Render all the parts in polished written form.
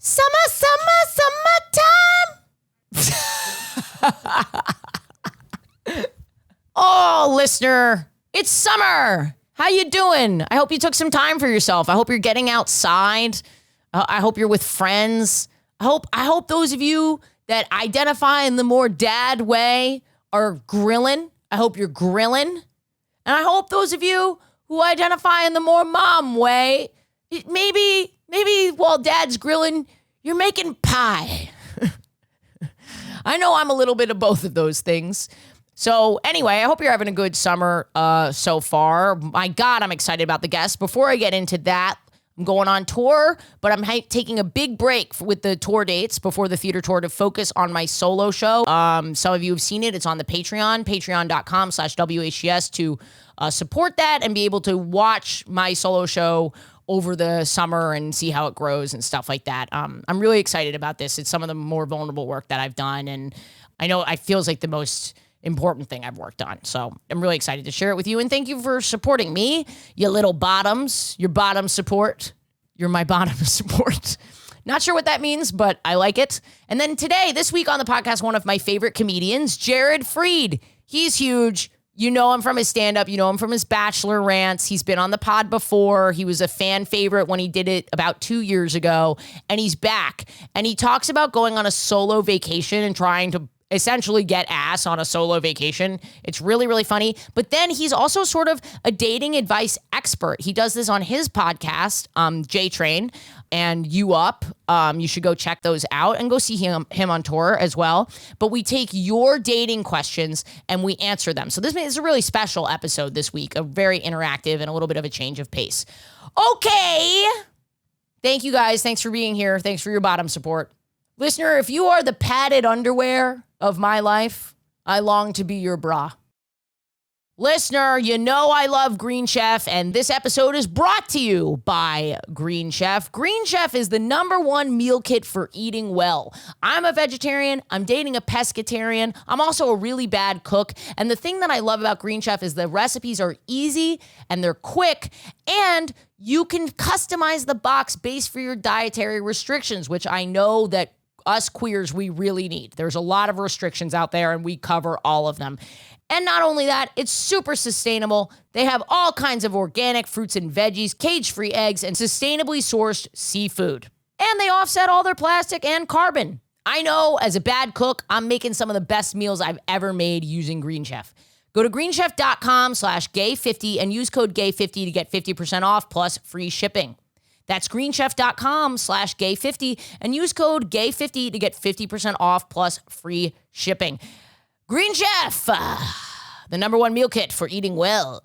Summertime. Oh, listener, it's summer. How you doing? I hope you took some time for yourself. I hope you're getting outside. I hope you're with friends. I hope those of you that identify in the more dad way are grilling. I hope you're grilling. And I hope those of you who identify in the more mom way, maybe while dad's grilling, you're making pie. I know I'm a little bit of both of those things. So anyway, I hope you're having a good summer so far. My God, I'm excited about the guests. Before I get into that, I'm going on tour, but I'm taking a big break with the tour dates before the theater tour to focus on my solo show. Some of you have seen it. It's on the Patreon, patreon.com/WHGS to support that and be able to watch my solo show over the summer and see how it grows and stuff like that. I'm really excited about this. It's some of the more vulnerable work that I've done, and I know it feels like the most important thing I've worked on. So I'm really excited to share it with you. And thank you for supporting me, you little bottoms, your bottom support. You're my bottom support. Not sure what that means, but I like it. And then today, this week on the podcast, one of my favorite comedians, Jared Freid. He's huge. You know him from his stand-up. You know him from his Bachelor rants. He's been on the pod before. He was a fan favorite when he did it about 2 years ago. And he's back. And he talks about going on a solo vacation and trying to essentially get ass on a solo vacation. It's really, really funny. But then he's also sort of a dating advice expert. He does this on his podcast, J-Train and You Up. You should go check those out and go see him on tour as well. But we take your dating questions and we answer them. So this is a really special episode this week, a very interactive and a little bit of a change of pace. Okay. Thank you guys. Thanks for being here. Thanks for your bottom support. Listener, if you are the padded underwear of my life, I long to be your bra. Listener, you know I love Green Chef, and this episode is brought to you by Green Chef. Green Chef is the #1 meal kit for eating well. I'm a vegetarian. I'm dating a pescatarian. I'm also a really bad cook. And the thing that I love about Green Chef is the recipes are easy and they're quick, and you can customize the box based for your dietary restrictions, which I know that us queers, we really need. There's a lot of restrictions out there, and we cover all of them. And not only that, it's super sustainable. They have all kinds of organic fruits and veggies, cage-free eggs, and sustainably sourced seafood. And they offset all their plastic and carbon. I know, as a bad cook, I'm making some of the best meals I've ever made using Green Chef. Go to greenchef.com/gay50 and use code gay50 to get 50% off plus free shipping. That's greenchef.com/gay50 and use code gay50 to get 50% off plus free shipping. Green Chef, the #1 meal kit for eating well.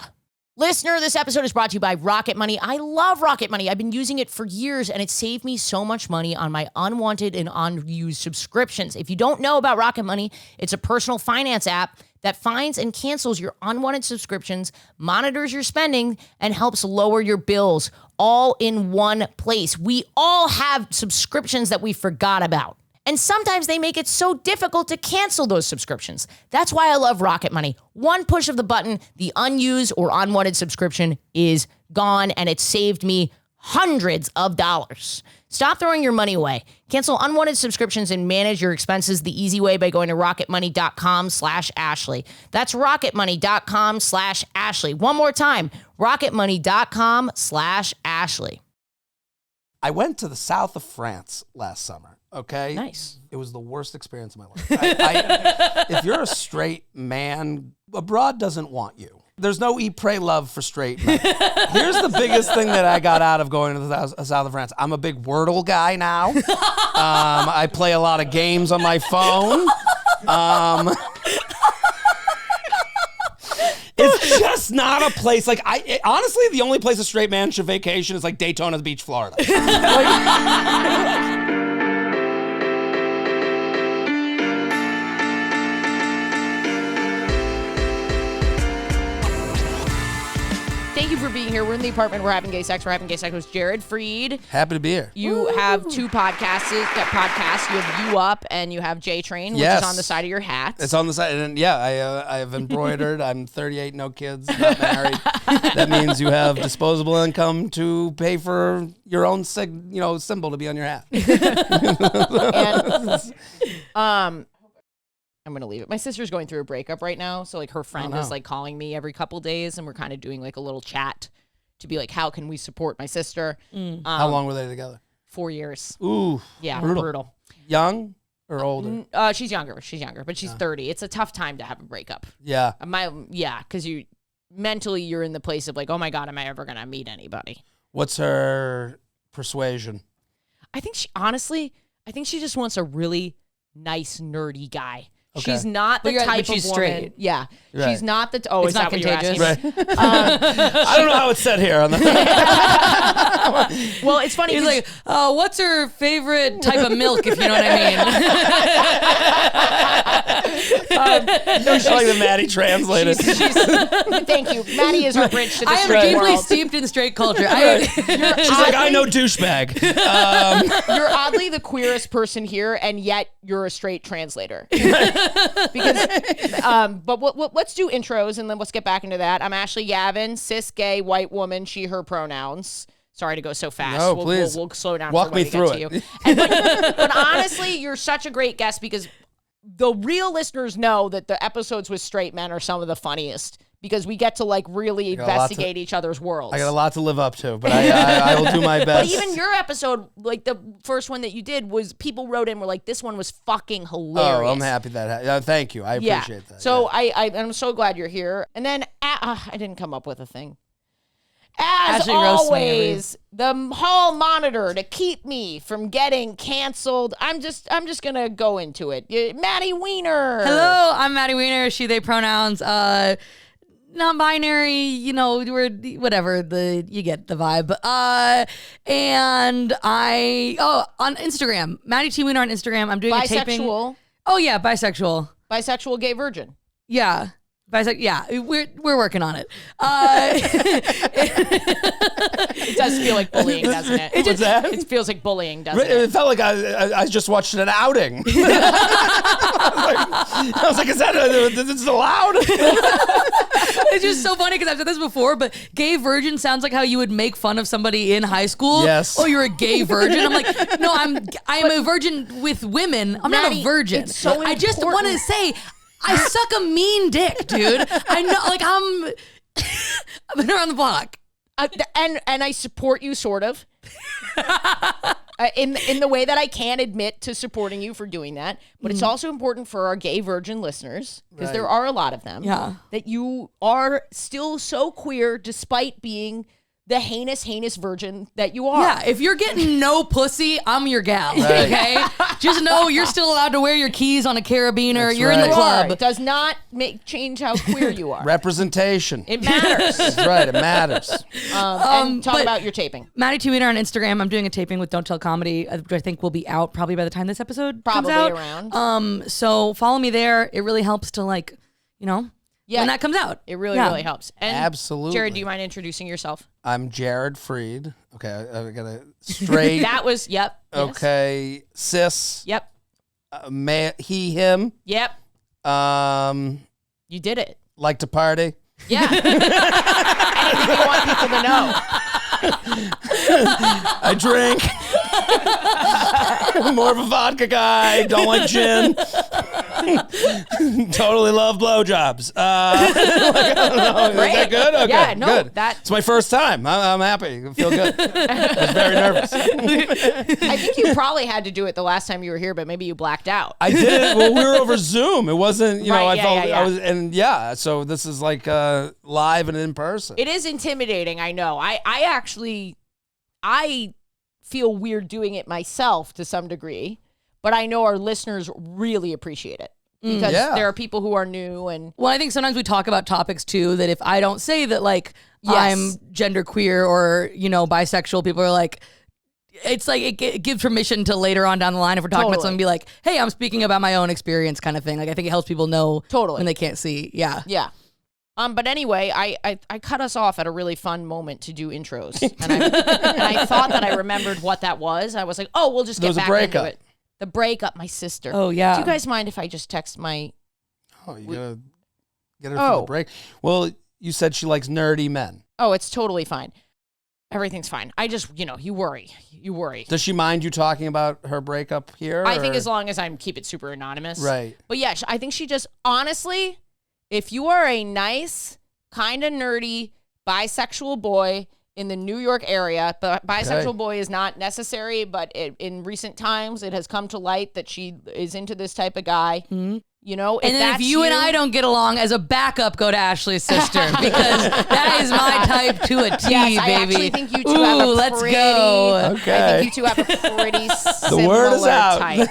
Listener, this episode is brought to you by Rocket Money. I love Rocket Money. I've been using it for years, and it saved me so much money on my unwanted and unused subscriptions. If you don't know about Rocket Money, it's a personal finance app that finds and cancels your unwanted subscriptions, monitors your spending, and helps lower your bills all in one place. We all have subscriptions that we forgot about. And sometimes they make it so difficult to cancel those subscriptions. That's why I love Rocket Money. One push of the button, the unused or unwanted subscription is gone, and it saved me hundreds of dollars. Stop throwing your money away. Cancel unwanted subscriptions and manage your expenses the easy way by going to rocketmoney.com/Ashley. That's rocketmoney.com/Ashley. One more time, rocketmoney.com/Ashley. I went to the south of France last summer, okay? Nice. It was the worst experience of my life. If you're a straight man, abroad doesn't want you. There's no eat, pray, love for straight men. Here's the biggest thing that I got out of going to the south of France. I'm a big Wordle guy now. I play a lot of games on my phone. It's just not a place like honestly, the only place a straight man should vacation is like Daytona Beach, Florida. Thank you for being here. We're in the apartment. We're having gay sex. We're having gay sex with Jared Freid. Happy to be here. You have two podcasts. You have You Up and you have J Train, which is on the side of your hat. It's on the side. And I have embroidered. I'm 38, no kids, not married. That means you have disposable income to pay for your own symbol to be on your hat. And, I'm going to leave it. My sister's going through a breakup right now. So like her friend is like calling me every couple days and we're kind of doing like a little chat to be like, how can we support my sister? How long were they together? 4 years. Ooh. Yeah. Brutal. Young or older? She's younger, but she's 30. It's a tough time to have a breakup. Yeah. Because mentally you're in the place of like, oh my God, am I ever going to meet anybody? What's her persuasion? I think she just wants a really nice, nerdy guy. Okay. She's not the type of she's woman. Straight. Yeah. Right. She's not the... Oh, it's not contagious. Right. I don't know how it's said here. On the well, it's funny. He's like, what's her favorite type of milk, if you know what I mean? She's like the Maddie translated. Thank you. Maddie is our bridge to the I am straight deeply world. steeped in straight culture. She's like, I know douchebag. You're oddly the queerest person here, and yet you're a straight translator. Because, but let's do intros and then let's get back into that. I'm Ashley Gavin, cis, gay, white woman, she, her pronouns. Sorry to go so fast. No, please. We'll slow down. Walk for when me through we get it. to you. But honestly, you're such a great guest because the real listeners know that the episodes with straight men are some of the funniest because we get to like really investigate each other's worlds. I got a lot to live up to, but I will do my best. But even your episode, like the first one that you did, was people wrote in were like, this one was fucking hilarious. Oh, I'm happy that thank you. I appreciate that. So I'm so glad you're here. And then I didn't come up with a thing. As Ashley roasts me always, the hall monitor to keep me from getting canceled. I'm just gonna go into it. Maddie Wiener. Hello, I'm Maddie Wiener, she, they pronouns. Non-binary, we're whatever, you get the vibe. And on Instagram, Maddie T. Wiener on Instagram. I'm doing a taping. Bisexual. Oh yeah, bisexual. Bisexual gay virgin. Yeah. Yeah, we're working on it. It does feel like bullying, doesn't it? What's that? It feels like bullying, doesn't it? It felt like I just watched an outing. I was like, is this allowed? It's just so funny because I've said this before, but gay virgin sounds like how you would make fun of somebody in high school. Yes. Oh, you're a gay virgin. I'm like, no, I am a virgin with women. I'm not Maddie, a virgin. it's so I just want to say, I suck a mean dick, dude. I know, like I've been around the block. And I support you, sort of. In the way that I can admit to supporting you for doing that, but it's also important for our gay virgin listeners, because there are a lot of them, that you are still so queer despite being the heinous virgin that you are. Yeah, if you're getting no pussy, I'm your gal, okay? Just know you're still allowed to wear your keys on a carabiner. That's you're in right. the club. It does not change how queer you are. Representation. It matters. That's right, it matters. And talk about your taping. Maddie T. Wiener on Instagram. I'm doing a taping with Don't Tell Comedy, which I think will be out probably by the time this episode comes out. Around. So follow me there. It really helps to when that comes out. It really helps. And Absolutely. Jared, do you mind introducing yourself? I'm Jared Freid. Okay, I got a straight. That was, yep. Yes. Okay, cis. Yep. He, him. Yep. You did it. Like to party. Yeah. Anything you want people to know. I drink. More of a vodka guy. Don't like gin. Totally love blowjobs. I don't know. Is that good? Okay, yeah, no, good. that. It's my first time. I'm happy. I feel good. I was very nervous. I think you probably had to do it the last time you were here, but maybe you blacked out. I did it. Well, we were over Zoom. It wasn't, Right, I felt I was, and so this is like live and in person. It is intimidating, I know. I feel weird doing it myself to some degree, but I know our listeners really appreciate it because there are people who are new and. Well, I think sometimes we talk about topics too that if I don't say that I'm genderqueer or bisexual, people are like. It's like it gives permission to later on down the line if we're talking about something, be like, "Hey, I'm speaking about my own experience," kind of thing. Like I think it helps people know when they can't see. Yeah. Yeah. But anyway, I cut us off at a really fun moment to do intros, and I thought that I remembered what that was. I was like, oh, we'll just get back into it. The breakup, my sister. Oh yeah. Do you guys mind if I just text my? Oh, you gotta get her for the break. Well, you said she likes nerdy men. Oh, it's totally fine. Everything's fine. I just, you worry. You worry. Does she mind you talking about her breakup here? I think as long as I keep it super anonymous. Right. But yeah, I think she just, honestly, if you are a nice, kind of nerdy, bisexual boy in the New York area, but bisexual boy is not necessary, but in recent times, it has come to light that she is into this type of guy. Mm-hmm. You know, and then if you and I don't get along, as a backup, go to Ashley's sister because that is my type to a T, yes, baby. I actually think you two have a let's pretty, go. Okay. I think you two have a pretty similar type.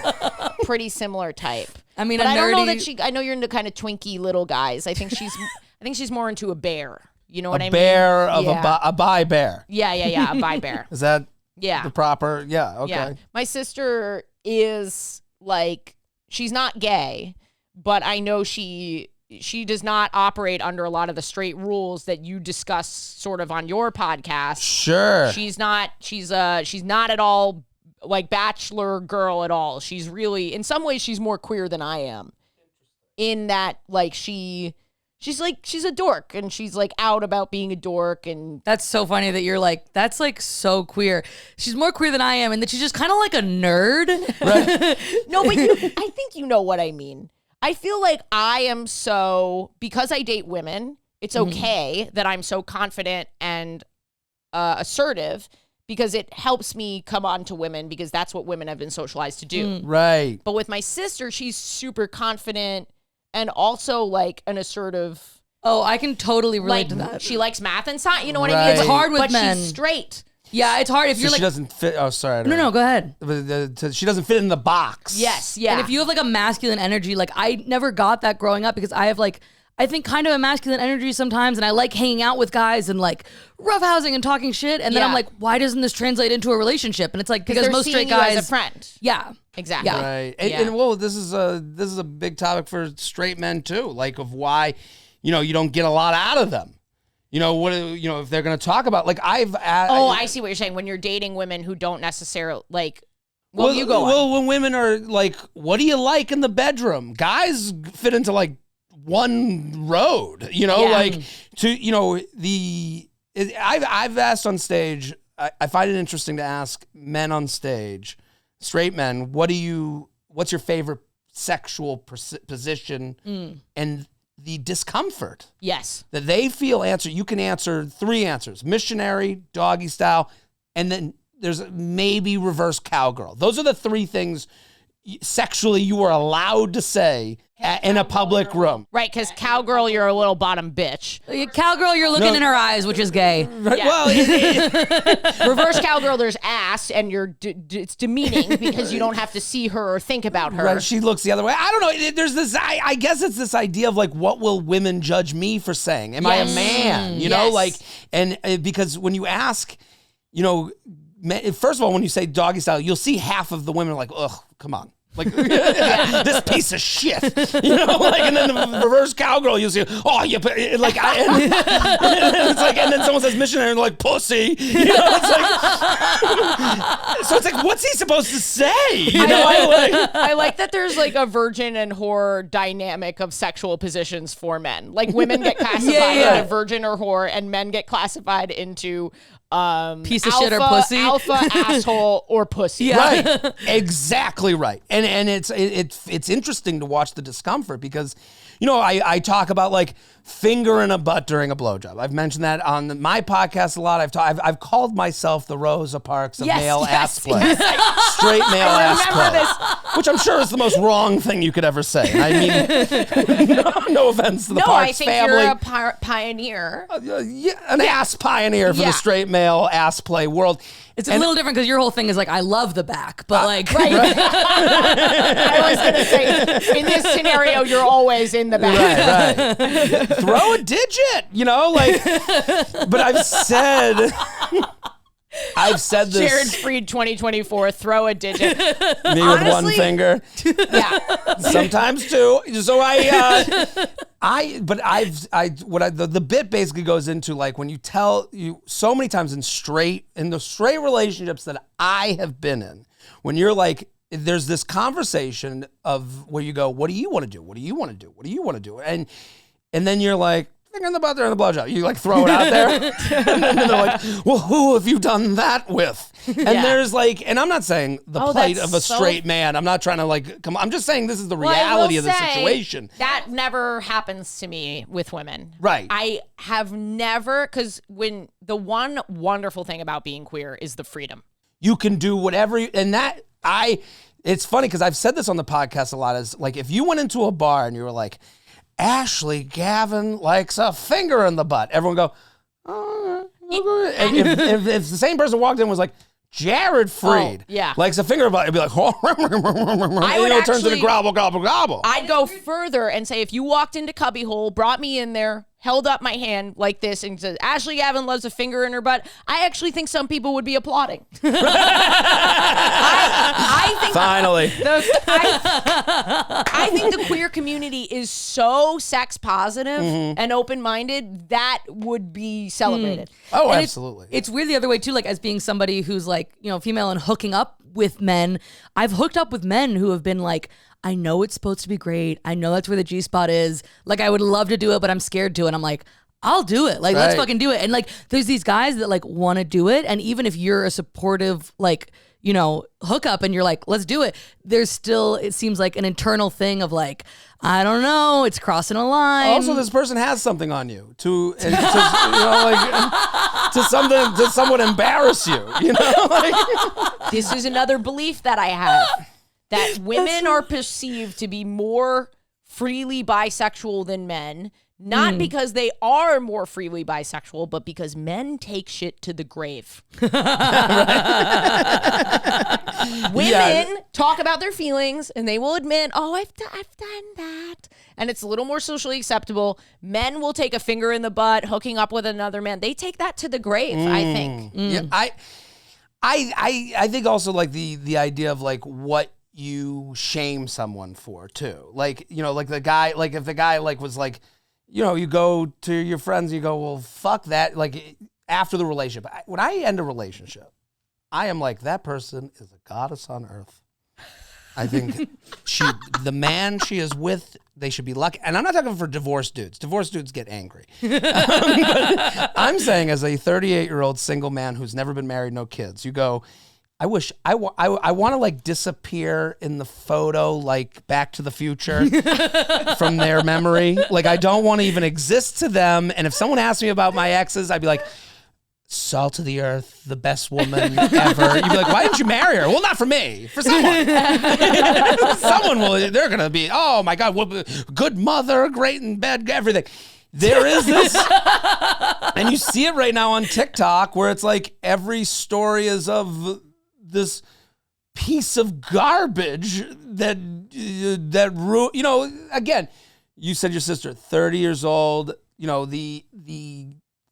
Pretty similar type. I mean, but I don't know that I know you're into kind of twinky little guys. I think she's more into a bear. You know what I mean? A bear of a bi bear. Yeah, a bi bear. Is that the proper? Yeah, okay. Yeah. My sister is like, she's not gay, but I know she does not operate under a lot of the straight rules that you discuss sort of on your podcast. Sure. She's not at all like bachelor girl at all. She's really, in some ways, she's more queer than I am. In that, like, she's a dork, and she's like out about being a dork. And that's so funny that you're like, that's like so queer. She's more queer than I am, and that she's just kind of like a nerd. Right. No, but I think you know what I mean. I feel like I am because I date women, it's okay that I'm so confident and assertive, because it helps me come on to women, because that's what women have been socialized to do. Right. But with my sister, she's super confident and also like an assertive. Oh, I can totally relate to that. She likes math and science. You know what I mean? It's hard with men. But she's straight. Yeah, it's hard if you're like, she doesn't fit. Oh, sorry. No, go ahead. She doesn't fit in the box. Yes, yeah. And if you have like a masculine energy, like I never got that growing up, because I have like, I think kind of a masculine energy sometimes, and I like hanging out with guys and like roughhousing and talking shit, and then I'm like, why doesn't this translate into a relationship? And it's like, because most straight guys, as a friend. Yeah, exactly. Yeah. Right. And well, this is a big topic for straight men too, like of why, you don't get a lot out of them. If they're going to talk about, like, I see what you're saying. When you're dating women who don't necessarily like, you go on. Well, when women are like, what do you like in the bedroom? Guys fit into like one road, like I've asked on stage, I find it interesting to ask men on stage, straight men, what's your favorite sexual position and the discomfort that they feel you can answer 3 answers: missionary, doggy style, and then there's maybe reverse cowgirl. Those are the 3 things sexually you are allowed to say in a public room. Right, because cowgirl, you're a little bottom bitch. Cowgirl, you're looking in her eyes, which is gay. Right. Yeah. Well, reverse cowgirl, there's ass, and it's demeaning because you don't have to see her or think about her. Right, she looks the other way. I don't know. There's this. I guess it's this idea of like, what will women judge me for saying? Am I a man? Like, and because when you ask, first of all, when you say doggy style, you'll see half of the women are like, ugh, come on. Like, this piece of shit, and then the reverse cowgirl, you'll see, oh, you like, and it's like, and then someone says missionary, and they're like, pussy, it's like, so it's like, what's he supposed to say? I like that there's like a virgin and whore dynamic of sexual positions for men. Like, women get classified into virgin or whore, and men get classified into piece of shit or pussy, alpha, asshole, or pussy. Yeah. Right, exactly right. And it's interesting to watch the discomfort, because I talk about like finger in a butt during a blowjob. I've mentioned that on my podcast a lot. I've called myself the Rosa Parks of male ass play, straight male ass play, which I'm sure is the most wrong thing you could ever say. I mean, no offense to the Parks family. You're a pioneer. An ass pioneer for the straight male ass play world. It's a little different because your whole thing is like, I love the back, but like, right. I was going to say, in this scenario, you're always in the back. Right. Throw a digit, but I've said this. Jared Freid 2024, throw a digit. Me with one finger. Yeah. Sometimes 2. So The bit basically goes into like when you tell you so many times in the straight relationships that I have been in, when you're like, there's this conversation of where you go, what do you want to do? What do you want to do? What do you want to do? And then you're like, finger in the butt, there in the blowjob. You like throw it out there. And then they're like, well, who have you done that with? And there's like, and I'm not saying the plight of a straight man. I'm not trying to like, come on. I'm just saying this is the reality of the situation. That never happens to me with women. Right. I have never, because when the one wonderful thing about being queer is the freedom. You can do whatever it's funny because I've said this on the podcast a lot, is like, if you went into a bar and you were like, Ashley, Gavin likes a finger in the butt, everyone go, oh. And if the same person walked in and was like, Jared Freid likes a finger in the butt, it'd be like, it turns into gobble, gobble, gobble. I'd go further and say, if you walked into Cubbyhole, brought me in there, held up my hand like this and said, Ashley Gavin loves a finger in her butt, I actually think some people would be applauding. I think Finally. I think the queer community is so sex positive and open-minded that would be celebrated. Oh, And absolutely. It's weird the other way too, like as being somebody who's like, female and hooking up with men. I've hooked up with men who have been like, I know it's supposed to be great. I know that's where the G-spot is. Like, I would love to do it, but I'm scared to. And I'm like, I'll do it. Like, let's fucking do it. And like, there's these guys that like want to do it. And even if you're a supportive, like, hookup and you're like, let's do it, there's still, it seems like an internal thing of like, I don't know, it's crossing a line. Also, this person has something on you to somewhat embarrass you, Like, this is another belief that I have. That women are perceived to be more freely bisexual than men, not because they are more freely bisexual, but because men take shit to the grave. Women talk about their feelings and they will admit, oh, I've done that. And it's a little more socially acceptable. Men will take a finger in the butt, hooking up with another man. They take that to the grave, I think. Yeah, I think also like the idea of like what you shame someone for too. Like, like the guy, like if the guy like was like, you go to your friends and you go, well, fuck that. Like after the relationship, when I end a relationship, I am like, that person is a goddess on earth. I think the man she is with, they should be lucky. And I'm not talking for divorced dudes. Divorced dudes get angry. But I'm saying as a 38-year-old single man who's never been married, no kids, you go, I wish I want to like disappear in the photo, like Back to the Future from their memory. Like I don't want to even exist to them. And if someone asked me about my exes, I'd be like, salt of the earth, the best woman ever. You'd be like, why didn't you marry her? Well, not for me, for someone. Someone will, they're going to be, oh my God, good mother, great in bed, everything. There is this, and you see it right now on TikTok where it's like every story is of this piece of garbage that again, you said your sister, 30 years old,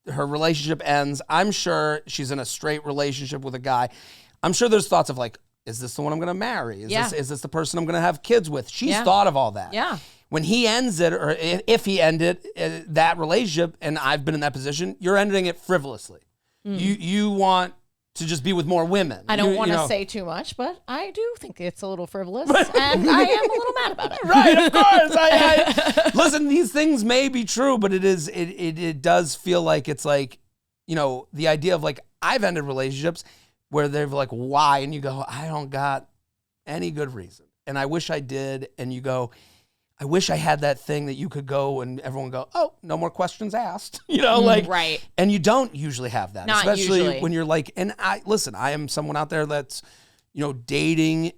her relationship ends. I'm sure she's in a straight relationship with a guy. I'm sure there's thoughts of like, is this the one I'm going to marry? Is this the person I'm going to have kids with? She's thought of all that. Yeah. When he ends it, or if he ended that relationship, and I've been in that position, you're ending it frivolously. You want to just be with more women. I don't want to say too much, but I do think it's a little frivolous, and I am a little mad about it. Right, of course. Listen, these things may be true, but it does feel like it's like, the idea of like, I've ended relationships where they're like, why? And you go, I don't got any good reason. And I wish I did. And you go, I wish I had that thing that you could go and everyone go, oh, no more questions asked. Right. And you don't usually have that. Not especially usually. When you're like, and I am someone out there that's, dating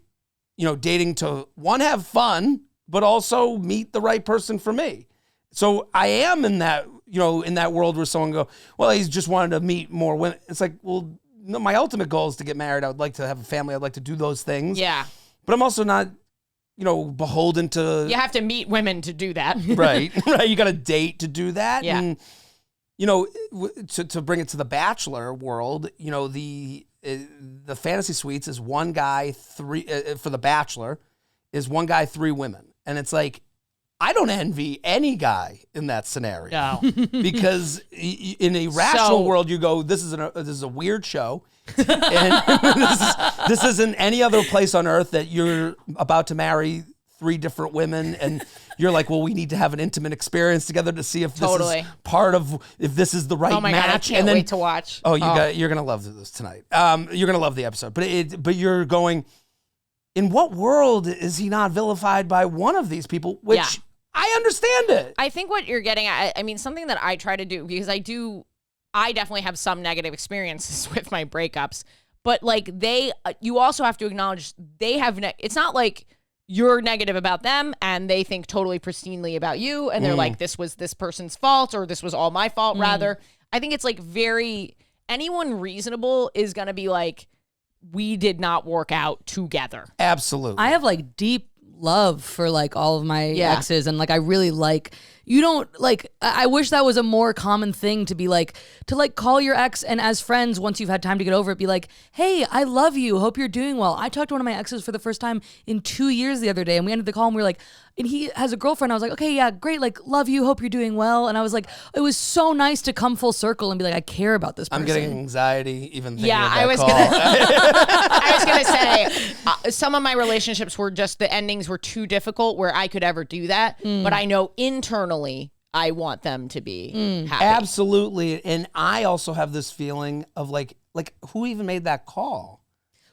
to one, have fun, but also meet the right person for me. So I am in that, in that world where someone go, well, he's just wanted to meet more women. It's like, well, no, my ultimate goal is to get married. I would like to have a family. I'd like to do those things. Yeah. But I'm also not, beholden to. You have to meet women to do that. Right. You got to date to do that. Yeah. And, to bring it to the Bachelor world, the fantasy suites is one guy, three, for the Bachelor, is one guy, three women. And it's like, I don't envy any guy in that scenario. No. Because in a rational world, you go, this is a weird show. And this isn't any other place on earth that you're about to marry 3 different women and you're like, well, we need to have an intimate experience together to see if this is part of, if this is the right match. Oh my God, I can't wait to watch. Oh, you're going to love this tonight. You're going to love the episode. But you're going, in what world is he not vilified by one of these people? Which I understand it. I think what you're getting at, I mean, something that I try to do, because I definitely have some negative experiences with my breakups, but like you also have to acknowledge they have, it's not like you're negative about them and they think totally pristinely about you. And they're like, this was this person's fault, or this was all my fault rather. I think it's like anyone reasonable is going to be like, we did not work out together. Absolutely. I have like deep love for like all of my exes, and like I really like, you don't like, I wish that was a more common thing to be like, to like call your ex and as friends, once you've had time to get over it, be like, hey, I love you, hope you're doing well. I talked to one of my exes for the first time in 2 years the other day, and we ended the call and we were like, and he has a girlfriend. I was like, okay, yeah, great, like love you, hope you're doing well. And I was like, it was so nice to come full circle and be like, I care about this person. I'm getting anxiety even thinking of that I was call. I was gonna say some of my relationships were just, the endings were too difficult where I could ever do that. But I know internally I want them to be happy. Absolutely. And I also have this feeling of like who even made that call?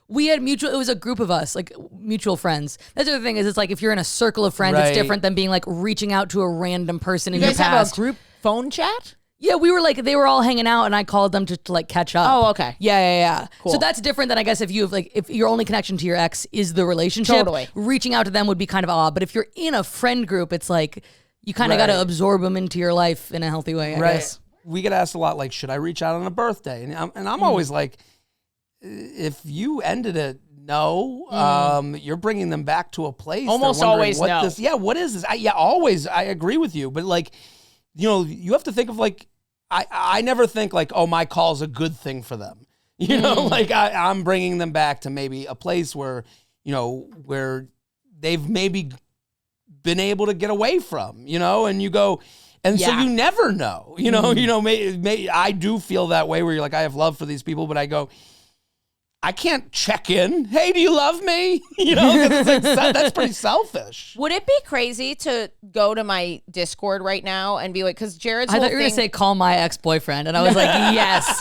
We had it was a group of us, like mutual friends. That's the other thing, is it's like if you're in a circle of friends, it's different than being like reaching out to a random person in your past. You guys have a group phone chat? Yeah, we were like, they were all hanging out and I called them to like catch up. Oh, okay. Yeah. Cool. So that's different than, I guess, if you have like, if your only connection to your ex is the relationship, Totally. reaching out to them would be kind of odd. But if you're in a friend group, it's like, you kind of got to absorb them into your life in a healthy way, I guess. We get asked a lot, like, should I reach out on a birthday? And I'm always like, if you ended it, no, you're bringing them back to a place. Almost always no. What is this? Always. I agree with you. But like, you have to think of like, I never think like, oh, my call's a good thing for them. Like I'm bringing them back to maybe a place where, where they've maybe been able to get away from, and you go, and so you never know, I do feel that way where you're like, I have love for these people, but I go, I can't check in. Hey, do you love me? It's like, that's pretty selfish. Would it be crazy to go to my Discord right now and be like, because Jared's I thought you were going to say call my ex-boyfriend, and I was like, yes.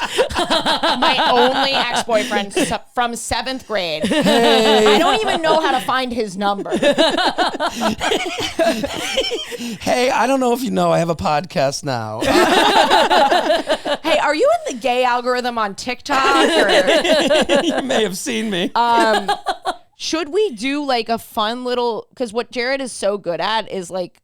My only ex-boyfriend from 7th grade. Hey. I don't even know how to find his number. Hey, I don't know if you know, I have a podcast now. Hey, are you in the gay algorithm on TikTok? Or? You may have seen me. Should we do like a fun little, because what Jared is so good at is like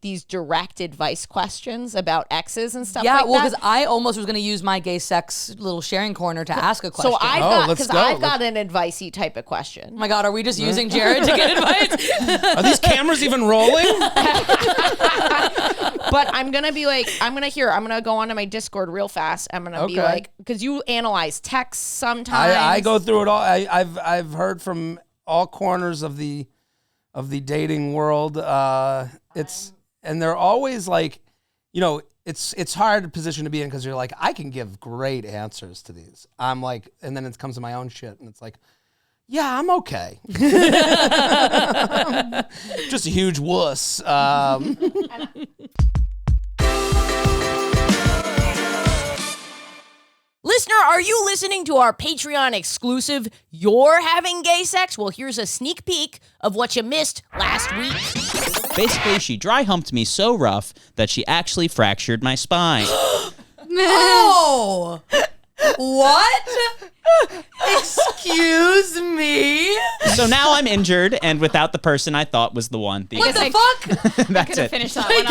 these direct advice questions about exes and stuff like that. Yeah, well, because I almost was going to use my gay sex little sharing corner to ask a question. So I've got an advice-y type of question. Oh my God, are we just using Jared to get advice? Are these cameras even rolling? But I'm going to go onto my Discord real fast. I'm going to be like, because you analyze texts sometimes. I go through it all. I've heard from all corners of the dating world. And they're always like, it's hard position to be in because you're like, I can give great answers to these. I'm like, and then it comes to my own shit and it's like, yeah, I'm okay. Just a huge wuss. Listener, are you listening to our Patreon exclusive You're Having Gay Sex? Well, here's a sneak peek of what you missed last week. Basically, she dry humped me so rough that she actually fractured my spine. No! What? Excuse me? So now I'm injured and without the person I thought was the one. What the fuck? That's it. Finish that one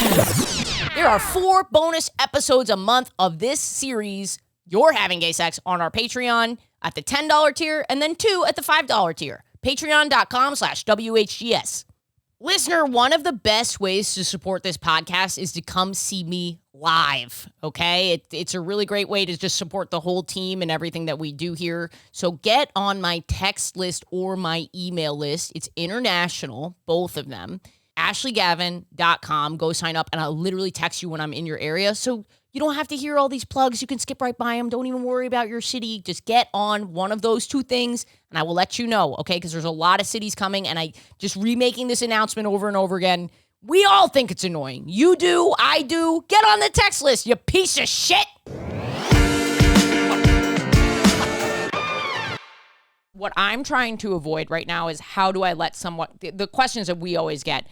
off. There are 4 bonus episodes a month of this series, You're Having Gay Sex, on our Patreon at the $10 tier and then 2 at the $5 tier. Patreon.com/WHGS. Listener, one of the best ways to support this podcast is to come see me live, okay? It's a really great way to just support the whole team and everything that we do here. So get on my text list or my email list. It's international, both of them. AshleyGavin.com. Go sign up, and I'll literally text you when I'm in your area. So you don't have to hear all these plugs. You can skip right by them. Don't even worry about your city. Just get on one of those two things, and I will let you know, okay? Because there's a lot of cities coming, and I just remaking this announcement over and over again. We all think it's annoying. You do. I do. Get on the text list, you piece of shit. What I'm trying to avoid right now is how do I let someone, the questions that we always get,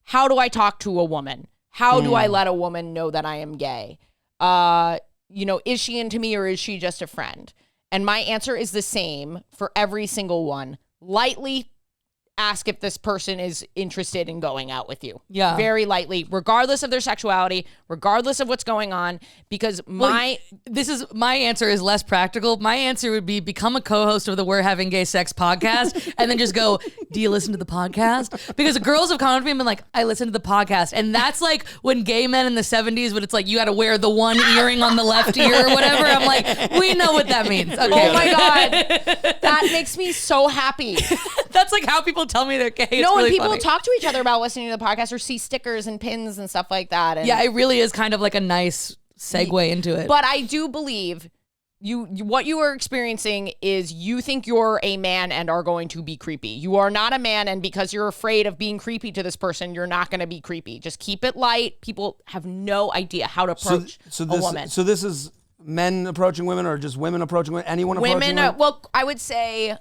how do I talk to a woman? How do I let a woman know that I am gay? Is she into me or is she just a friend? And my answer is the same for every single one. Lightly ask if this person is interested in going out with you. Yeah. Very lightly, regardless of their sexuality, regardless of what's going on, because my answer is less practical. My answer would be become a co-host of the We're Having Gay Sex podcast and then just go, do you listen to the podcast? Because girls have come up to me and been like, I listen to the podcast. And that's like when gay men in the 70s, when it's like, you got to wear the one earring on the left ear or whatever. I'm like, we know what that means. Okay. Oh my God. That makes me so happy. That's like how people tell me they're gay. It's when really people funny. talk to each other about listening to the podcast or see stickers and pins and stuff like that. And, yeah, it really is kind of like a nice segue into it. But I do believe what you are experiencing is you think you're a man and are going to be creepy. You are not a man, and because you're afraid of being creepy to this person, you're not going to be creepy. Just keep it light. People have no idea how to approach a woman. So this is men approaching women or just women approaching women? Anyone approaching women? Well, I would say,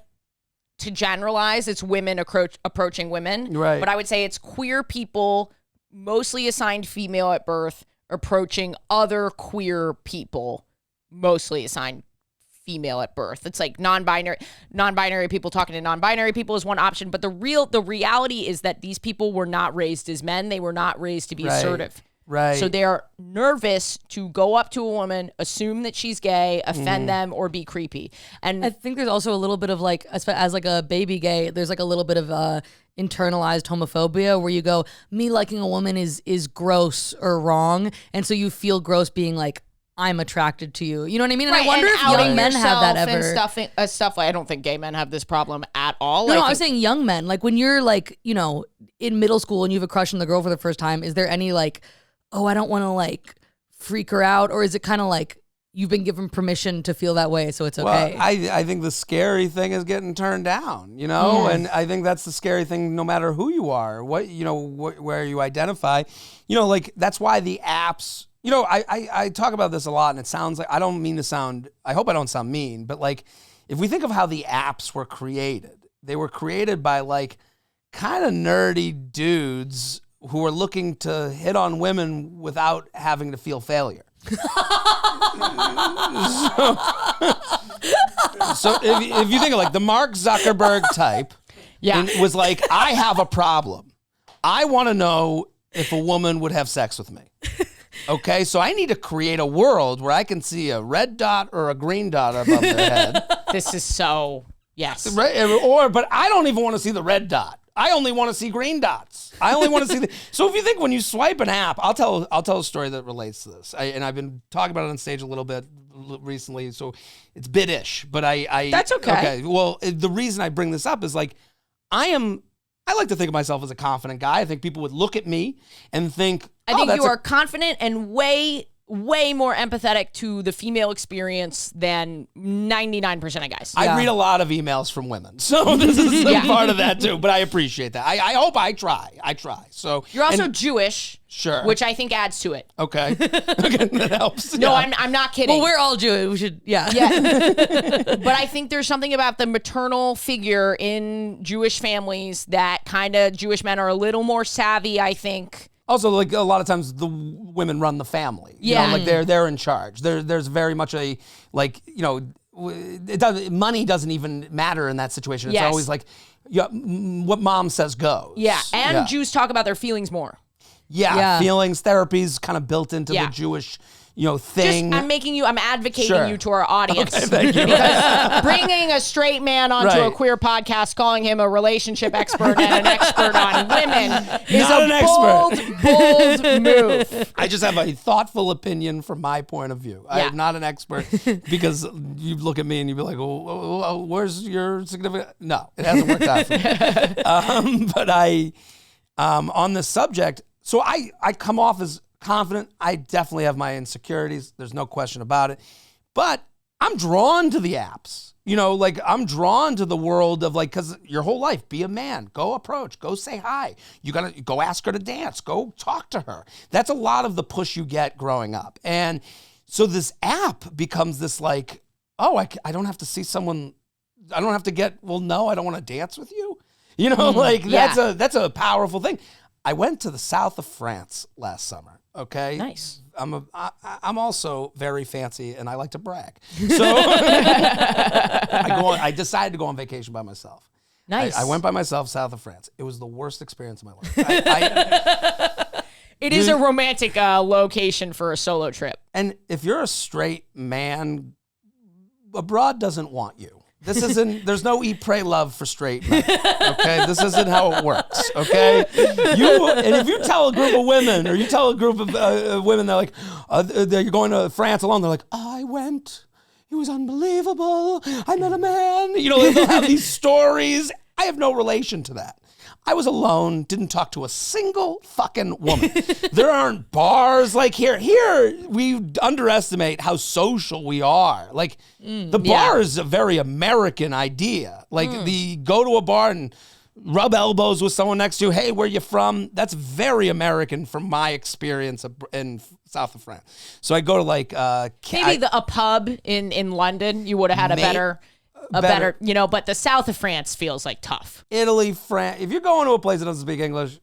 to generalize, it's women approaching women. Right. But I would say it's queer people, mostly assigned female at birth, approaching other queer people, mostly assigned female at birth. It's like non-binary people talking to non-binary people is one option. But the reality is that these people were not raised as men. They were not raised to be assertive. Right. So they're nervous to go up to a woman, assume that she's gay, offend them, or be creepy. And I think there's also a little bit of like, as like a baby gay, there's like a little bit of internalized homophobia where you go, me liking a woman is gross or wrong. And so you feel gross being like, I'm attracted to you. You know what I mean? And right, I wonder if young men have that ever. And stuff. I don't think gay men have this problem at all. No, I was saying young men. Like when you're like, in middle school and you have a crush on the girl for the first time, is there any like, oh, I don't want to like freak her out? Or is it kind of like you've been given permission to feel that way, so it's okay? Well, I think the scary thing is getting turned down, and I think that's the scary thing no matter who you are, where you identify, like that's why the apps, I talk about this a lot and it sounds like, I hope I don't sound mean, but like if we think of how the apps were created, they were created by like kind of nerdy dudes who are looking to hit on women without having to feel failure. So if you think of like the Mark Zuckerberg type, was like, I have a problem. I want to know if a woman would have sex with me. Okay, so I need to create a world where I can see a red dot or a green dot above their head. This is so, yes. Right, but I don't even want to see the red dot. I only want to see green dots. I only want to see So if you think when you swipe an app, I'll tell a story that relates to this. And I've been talking about it on stage a little bit recently, so it's bit-ish, but I That's okay. Okay, well, the reason I bring this up is like, I like to think of myself as a confident guy. I think people would look at me and think, I think you are confident and way more empathetic to the female experience than 99% of guys. I read a lot of emails from women, so this is part of that too, but I appreciate that. I hope I try. So you're also Jewish. Sure. Which I think adds to it. Okay. That helps. No, I'm not kidding. Well, we're all Jewish. We should, Yeah. But I think there's something about the maternal figure in Jewish families that kind of Jewish men are a little more savvy, I think. Also, like a lot of times the women run the family. Like they're in charge. There's very much a money doesn't even matter in that situation. It's always like what mom says goes. Yeah, and Jews talk about their feelings more. Yeah, feelings therapy is kind of built into the Jewish thing. I'm advocating Sure. you to our audience. Okay, thank you. Because bringing a straight man onto a queer podcast, calling him a relationship expert and an expert on women is Not a bold move. I just have a thoughtful opinion from my point of view. Yeah. I'm not an expert because you look at me and you'd be like, oh, where's your significant? No, it hasn't worked out for me. But on this subject, so I come off as confident. I definitely have my insecurities. There's no question about it. But I'm drawn to the apps. I'm drawn to the world of because your whole life, be a man, go approach, go say hi. You got to go ask her to dance, go talk to her. That's a lot of the push you get growing up. And so this app becomes this I don't have to see someone. I don't have to get, no, I don't want to dance with you. That's a powerful thing. I went to the south of France last summer. Okay. Nice. I'm also very fancy and I like to brag. So I decided to go on vacation by myself. Nice. I went by myself south of France. It was the worst experience of my life. It is a romantic location for a solo trip. And if you're a straight man, abroad doesn't want you. There's no eat, pray, love for straight men, okay? This isn't how it works, okay? And if you tell a group of women, or you tell a group of women, they're like, you're going to France alone, they're like, I went, it was unbelievable, I met a man. They'll have these stories. I have no relation to that. I was alone, didn't talk to a single fucking woman. There aren't bars like here. Here, we underestimate how social we are. The bar is a very American idea. The go to a bar and rub elbows with someone next to you. Hey, where you from? That's very American from my experience in south of France. So I go to maybe a pub in London, you would have had a better, but the south of France feels tough. Italy, France. If you're going to a place that doesn't speak English,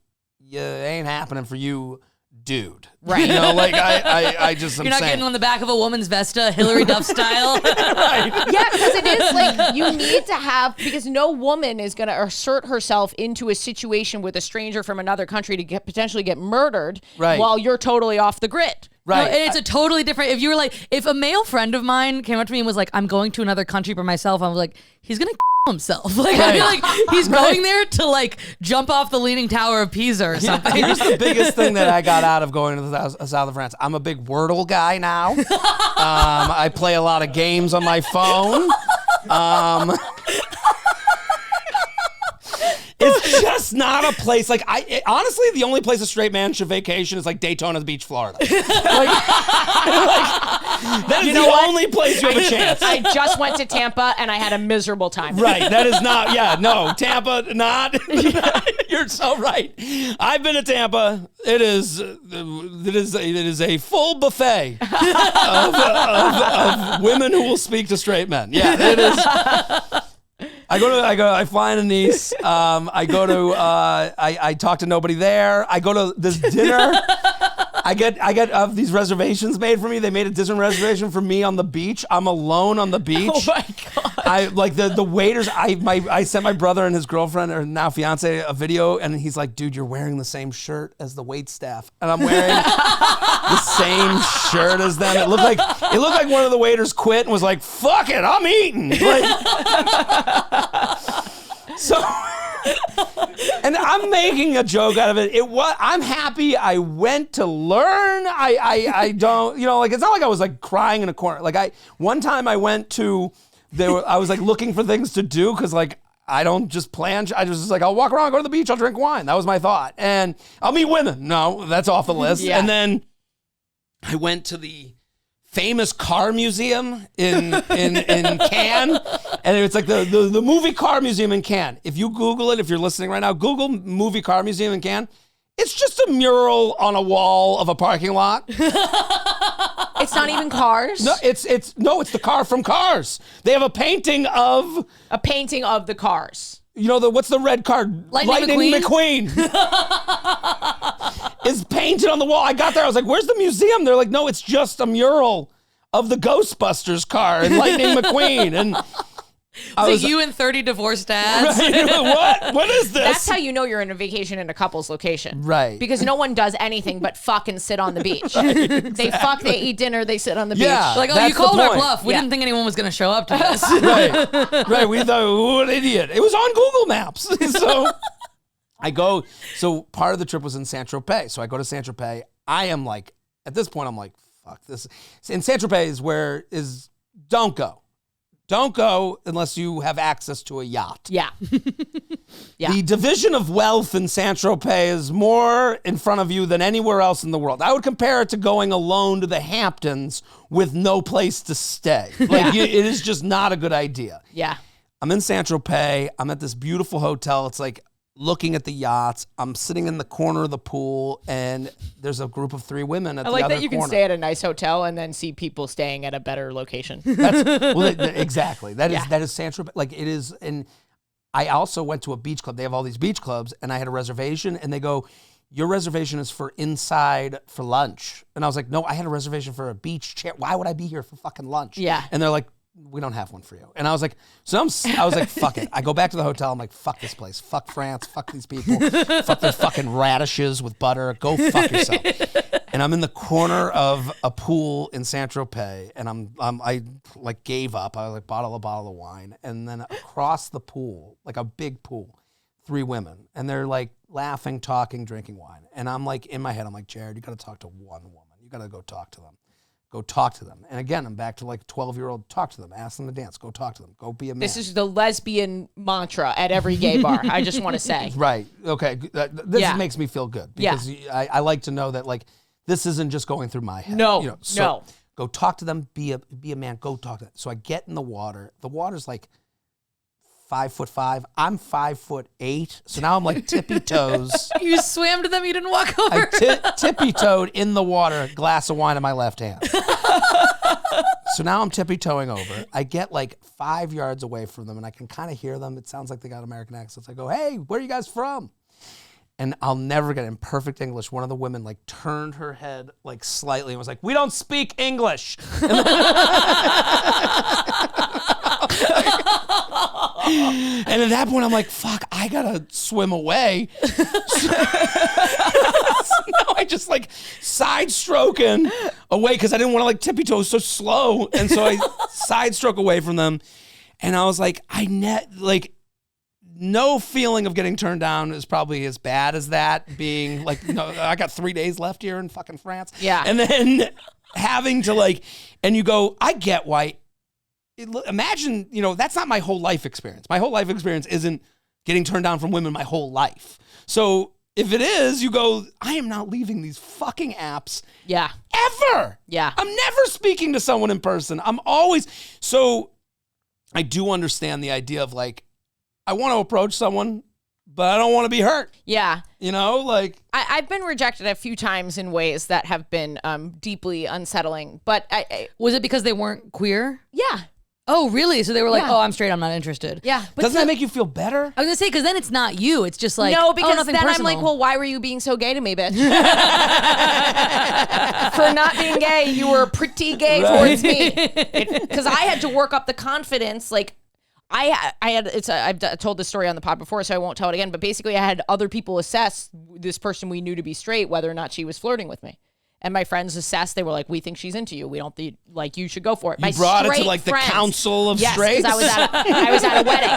it ain't happening for you, dude. Right. I just You're not getting on the back of a woman's Vesta, Hillary Duff style. Right. Yeah, because it is you need to have, because no woman is going to assert herself into a situation with a stranger from another country to potentially get murdered while you're totally off the grid. Right. No, and it's a totally different, if you were if a male friend of mine came up to me and was like, I'm going to another country by myself, I was like, he's going to himself. I feel like he's going there to jump off the Leaning Tower of Pisa or something. Here's the biggest thing that I got out of going to the south of France. I'm a big Wordle guy now. I play a lot of games on my phone. It's just not a place honestly, the only place a straight man should vacation is Daytona Beach, Florida. That is the only place you have a chance. I just went to Tampa and I had a miserable time. Right. That is not, Tampa, not. You're so right. I've been to Tampa. It is a full buffet of women who will speak to straight men. Yeah, it is. I fly into Nice. I talk to nobody there. I go to this dinner. I get these reservations made for me. They made a Disney reservation for me on the beach. I'm alone on the beach. Oh my God. The waiters, I sent my brother and his girlfriend, or now fiance, a video, and he's like, dude, you're wearing the same shirt as the wait staff. And I'm wearing the same shirt as them. It looked like one of the waiters quit and was like, fuck it, I'm eating. So, and I'm making a joke out of it. I'm happy I went to learn. I don't, it's not like I was crying in a corner. One time I went to, I was looking for things to do because I don't just plan. I just I'll walk around, go to the beach, I'll drink wine. That was my thought. And I'll meet women. No, that's off the list. Yeah. And then I went to the famous car museum in Cannes, and it's the movie car museum in Cannes. If you Google it, if you're listening right now, Google movie car museum in Cannes. It's just a mural on a wall of a parking lot. It's not even cars. No, it's the car from Cars. They have a painting of the cars. What's the red car? Lightning McQueen. Is painted on the wall. I got there. I was like, where's the museum? They're like, no, it's just a mural of the Ghostbusters car and Lightning McQueen. Was it you and 30 divorced dads? Right? What is this? That's how you know you're in a vacation in a couple's location. Right. Because no one does anything but fuck and sit on the beach. Right, exactly. They fuck, they eat dinner, they sit on the beach. Like, oh, you called our bluff. We didn't think anyone was going to show up to this. Right. We thought, what an idiot. It was on Google Maps. So part of the trip was in Saint-Tropez. So I go to Saint-Tropez. I am like, at this point, I'm like, fuck this. In Saint-Tropez don't go. Don't go unless you have access to a yacht. Yeah. The division of wealth in Saint-Tropez is more in front of you than anywhere else in the world. I would compare it to going alone to the Hamptons with no place to stay. It is just not a good idea. Yeah. I'm in Saint-Tropez. I'm at this beautiful hotel. It's like looking at the yachts. I'm sitting in the corner of the pool, and there's a group of 3 women at the other corner. I like that you can stay at a nice hotel and then see people staying at a better location. Exactly. That is Saint-Tropez. Like, it is. And I also went to a beach club. They have all these beach clubs, and I had a reservation, and they go, your reservation is for inside for lunch. And I was like, no, I had a reservation for a beach chair. Why would I be here for fucking lunch? Yeah. And they're like, we don't have one for you. And I was like, fuck it. I go back to the hotel. I'm like, fuck this place. Fuck France. Fuck these people. Fuck their fucking radishes with butter. Go fuck yourself. And I'm in the corner of a pool in Saint-Tropez, and I like gave up. I like bought a bottle of wine, and then across the pool, like a big pool, 3 women, and they're like laughing, talking, drinking wine. And I'm like, in my head, I'm like, Jared, you got to talk to one woman. You got to go talk to them. Go talk to them. And again, I'm back to like 12-year-old, talk to them, ask them to dance, go talk to them, go be a man. This is the lesbian mantra at every gay bar, I just want to say. Right. Okay. This makes me feel good because I like to know that like this isn't just going through my head. No. Go talk to them, be a man, go talk to them. So I get in the water. The water's like 5'5". I'm 5'8". So now I'm like tippy toes. You swam to them, you didn't walk over. I tippy toed in the water, glass of wine in my left hand. So now I'm tippy toeing over. I get like 5 yards away from them, and I can kind of hear them. It sounds like they got American accents. I go, hey, where are you guys from? And I'll never get it in perfect English. One of the women like turned her head like slightly and was like, we don't speak English. And at that point, I'm like, fuck, I gotta swim away. So now I just like side stroking away because I didn't want to like tippy toe so slow. And so I side stroke away from them. And I was like, no feeling of getting turned down is probably as bad as that being like, I got 3 days left here in fucking France. Yeah. And then having to like, and you go, I get why. Imagine, that's not my whole life experience. My whole life experience isn't getting turned down from women my whole life. So if it is, you go, I am not leaving these fucking apps. Yeah. Ever. Yeah. I'm never speaking to someone in person. I'm always, so I do understand the idea of like, I want to approach someone, but I don't want to be hurt. Yeah. I've been rejected a few times in ways that have been deeply unsettling, but was it because they weren't queer? Yeah. Oh, really? So they were like, oh, I'm straight, I'm not interested. Yeah. But doesn't that make you feel better? I was going to say, because then it's not you. It's just like, no, because nothing then personal. I'm like, well, why were you being so gay to me, bitch? For not being gay, you were pretty gay towards me. Because I had to work up the confidence, like, I've told this story on the pod before, so I won't tell it again, but basically I had other people assess this person we knew to be straight, whether or not she was flirting with me. And my friends assessed, they were like, we think she's into you. We don't think, like, you should go for it. You brought it to like the council of straights? Yes, because I was at a wedding.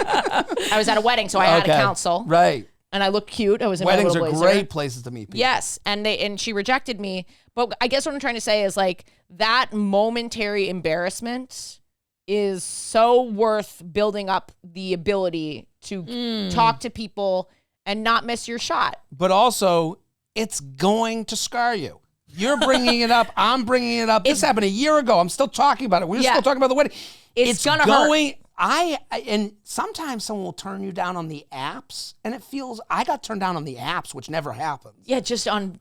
I was at a wedding, so I had a council. Right. And I looked cute. I was in Weddings my little are blazer. great places to meet people. Yes, and she rejected me. But I guess what I'm trying to say is like that momentary embarrassment is so worth building up the ability to talk to people and not miss your shot. But also, it's going to scar you. You're bringing it up. I'm bringing it up. This happened a year ago. I'm still talking about it. We're still talking about the wedding. It's gonna hurt. And sometimes someone will turn you down on the apps, and it feels I got turned down on the apps, which never happens. Yeah, just on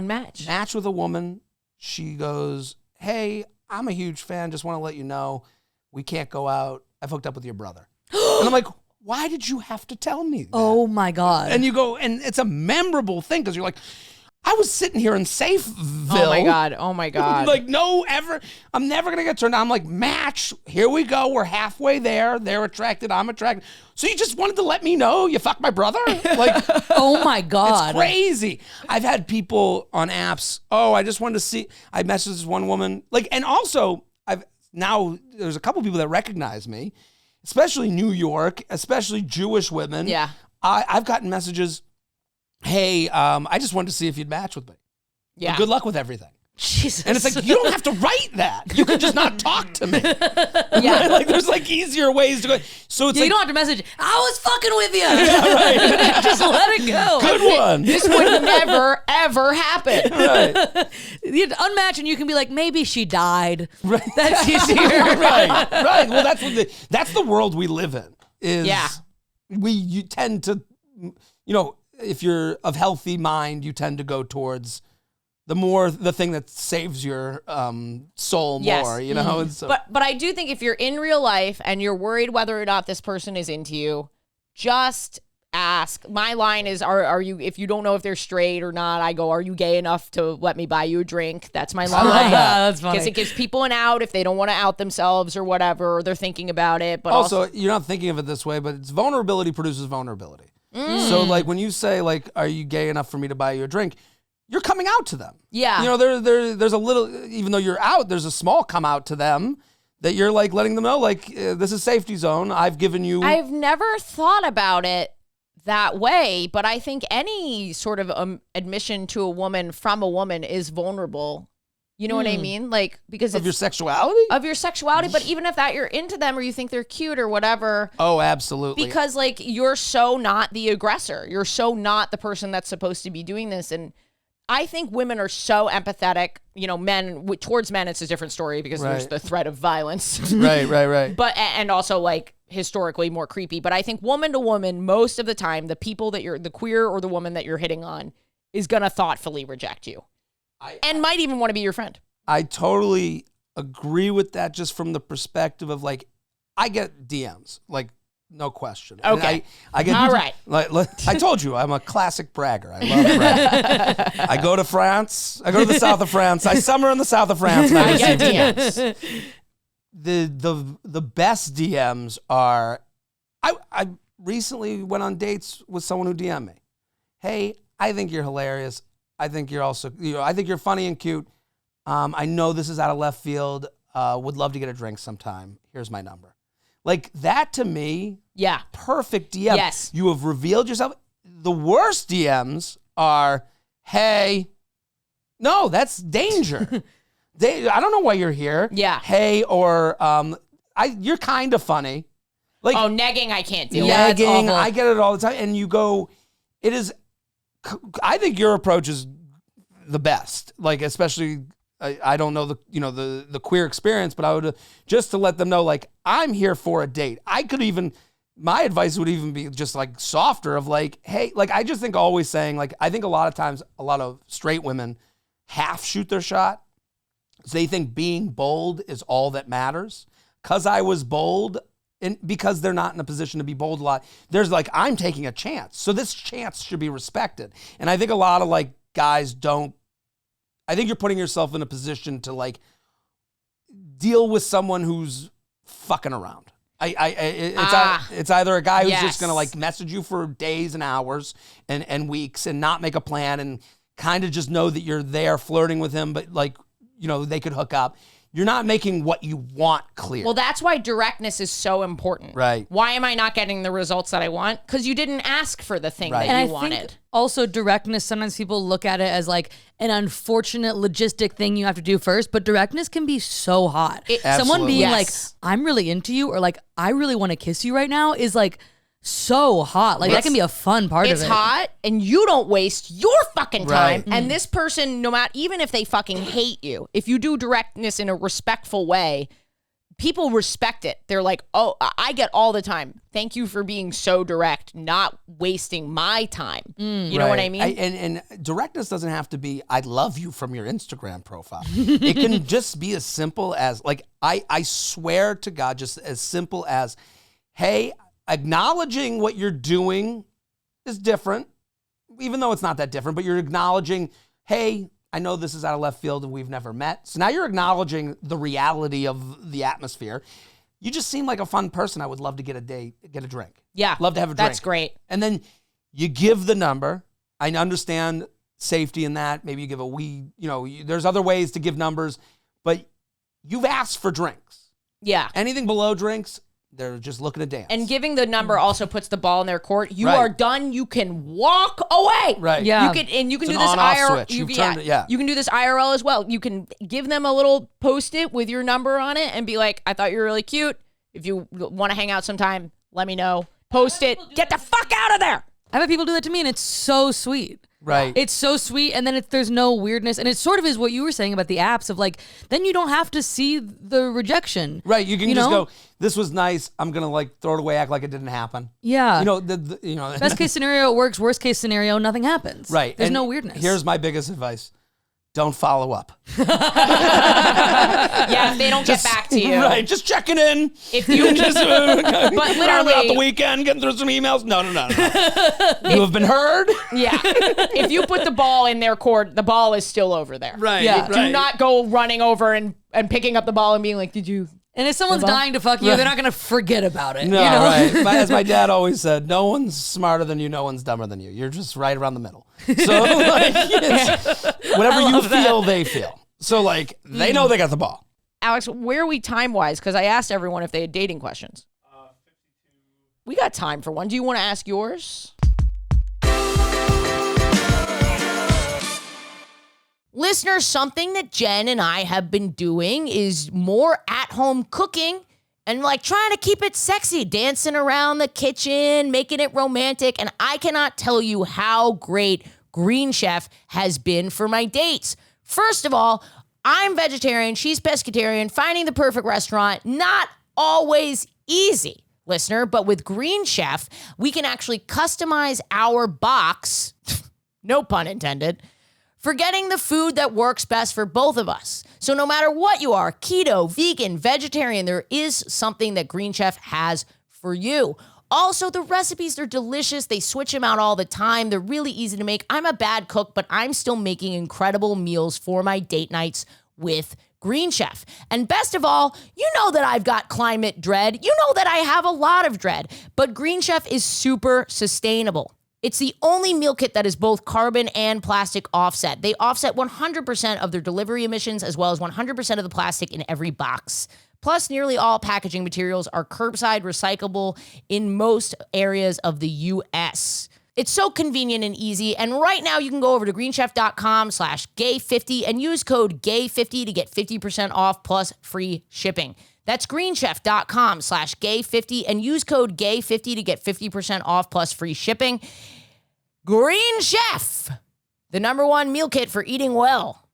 Match. Match with a woman. She goes, "Hey, I'm a huge fan. Just want to let you know we can't go out. I've hooked up with your brother." And I'm like, why did you have to tell me that? Oh my God. And you go, and it's a memorable thing because you're like, I I was sitting here in Safeville. Oh my God. Like, I'm never going to get turned on. I'm like, match, here we go. We're halfway there. They're attracted. I'm attracted. So you just wanted to let me know you fucked my brother? Like, Oh my God. it's crazy. I've had people on apps, I just wanted to see. I messaged this one woman. Like, and also, there's a couple people that recognize me, especially New York, especially Jewish women. Yeah. I've gotten messages, hey, I just wanted to see if you'd match with me. Yeah. Good luck with everything. Jesus. And it's like, you don't have to write that. You can just not talk to me. Yeah. Like, there's like easier ways to go. So it's you like, don't have to message, I was fucking with you. yeah, right. Just let it go. Good one. This would never, ever happen. Right. You unmatch and you can be like, maybe she died. Right. That's easier. Right. Right. Well, that's the world we live in. Yeah. You tend to, if you're of healthy mind, you tend to go towards the thing that saves your soul more, And so, But I do think if you're in real life and you're worried whether or not this person is into you, just ask. My line is, are you, if you don't know if they're straight or not, I go, are you gay enough to let me buy you a drink? That's my line. I love that. That's funny. Because it gives people an out if they don't want to out themselves or whatever, or they're thinking about it. But also, you're not thinking of it this way, but it's vulnerability produces vulnerability. So like when you say like, are you gay enough for me to buy you a drink? You're coming out to them. Yeah. There's a little, even though you're out, there's a small come out to them that you're like letting them know, like, this is safety zone. I've given you. I've never thought about it that way, but I think any sort of admission to a woman from a woman is vulnerable. You know what I mean? Like, because of your sexuality? Of your sexuality, but even if that you're into them or you think they're cute or whatever. Oh, absolutely. Because like, you're so not the aggressor. You're so not the person that's supposed to be doing this. And I think women are so empathetic, men towards men, it's a different story because there's the threat of violence. Right. But, and also like historically more creepy. But I think woman to woman, most of the time, the people that the queer or the woman that you're hitting on is going to thoughtfully reject you and might even want to be your friend. I totally agree with that, just from the perspective of like, I get DMs, like, no question. Okay. I get, all right. Like, I told you, I'm a classic bragger. I love bragging. I go to France. I go to the south of France. I summer in the south of France. And I get receive DMs. The best DMs are, I recently went on dates with someone who DM'd me. Hey, I think you're hilarious. I think you're also, I think you're funny and cute. I know this is out of left field. Would love to get a drink sometime. Here's my number. Like, that to me, perfect DM. Yes. You have revealed yourself. The worst DMs are, hey, no, that's danger. I don't know why you're here. Yeah. Hey, or you're kind of funny. Like, negging, I can't deal with. Negging, I get it all the time. And you go, I think your approach is the best. Like, especially, I don't know the queer experience, but I would just to let them know, like, I'm here for a date. My advice would even be just like softer of like, hey, like, I just think always saying, like, I think a lot of times a lot of straight women half shoot their shot. So they think being bold is all that matters. Because I was bold, and because they're not in a position to be bold a lot, there's like, I'm taking a chance. So this chance should be respected. And I think a lot of like guys don't. I think you're putting yourself in a position to like deal with someone who's fucking around. It's either a guy who's just gonna like message you for days and hours and weeks and not make a plan and kind of just know that you're there flirting with him, but like, they could hook up. You're not making what you want clear. Well, that's why directness is so important. Right. Why am I not getting the results that I want? Because you didn't ask for the thing that and you wanted. Think also, directness, sometimes people look at it as like an unfortunate logistic thing you have to do first, but directness can be so hot. Someone being like, I'm really into you, or like, I really want to kiss you right now, is like so hot. Like, that can be a fun part of it. It's hot, and you don't waste your fucking time. And this person, no matter, even if they fucking hate you, if you do directness in a respectful way, people respect it. They're like, oh, I get all the time. Thank you for being so direct, not wasting my time. You know what I mean? And directness doesn't have to be, I love you from your Instagram profile. It can just be as simple as, like, I swear to God, just as simple as, hey, acknowledging what you're doing is different, even though it's not that different, but you're acknowledging hey, I know this is out of left field and we've never met. So now you're acknowledging the reality of the atmosphere. You just seem like a fun person. I would love to get a drink. Yeah. Love to have a drink. That's great. And then you give the number. I understand safety in that. Maybe you give there's other ways to give numbers, but you've asked for drinks. Yeah. Anything below drinks, they're just looking to dance. And giving the number also puts the ball in their court. You are done. You can walk away. Right. Yeah. You can do this on-off IRL. switch. You've turned it, You can do this IRL as well. You can give them a little Post-it with your number on it and be like, I thought you were really cute. If you want to hang out sometime, let me know. Post it. Get the fuck out of there. I've had people do that to me, and it's so sweet. Right. It's so sweet, and then there's no weirdness. And it sort of is what you were saying about the apps of like, then you don't have to see the rejection. Right. You can just go, this was nice. I'm going to like throw it away, act like it didn't happen. Yeah. Best Best case scenario, it works. Worst case scenario, nothing happens. Right. There's And no weirdness. Here's my biggest advice. Don't follow up. Yeah, if they don't get back to you. Right. Just checking in. If you Just but literally out the weekend, getting through some emails. No. You have been heard. Yeah. If you put the ball in their court, the ball is still over there. Right. Yeah. Do not go running over and picking up the ball and being like, did you? And if someone's dying to fuck you, they're not going to forget about it. No, you know? right. As my dad always said, no one's smarter than you, no one's dumber than you. You're just right around the middle. So like, whatever you feel, they feel. So like, they know they got the ball. Alex, where are we time-wise? Because I asked everyone if they had dating questions. 52. We got time for one. Do you want to ask yours? Listeners, something that Jen and I have been doing is more at-home cooking and like trying to keep it sexy, dancing around the kitchen, making it romantic. And I cannot tell you how great Green Chef has been for my dates. First of all, I'm vegetarian, she's pescatarian. Finding the perfect restaurant, not always easy, listener. But with Green Chef, we can actually customize our box, no pun intended, for getting the food that works best for both of us. So no matter what you are, keto, vegan, vegetarian, there is something that Green Chef has for you. Also, the recipes, they're delicious. They switch them out all the time. They're really easy to make. I'm a bad cook, but I'm still making incredible meals for my date nights with Green Chef. And best of all, you know that I've got climate dread. You know that I have a lot of dread, but Green Chef is super sustainable. It's the only meal kit that is both carbon and plastic offset. They offset 100% of their delivery emissions as well as 100% of the plastic in every box. Plus, nearly all packaging materials are curbside recyclable in most areas of the U.S. It's so convenient and easy. And right now you can go over to greenchef.com/gay50 and use code gay50 to get 50% off plus free shipping. That's greenchef.com/gay50 and use code gay50 to get 50% off plus free shipping. Green Chef, the #1 meal kit for eating well.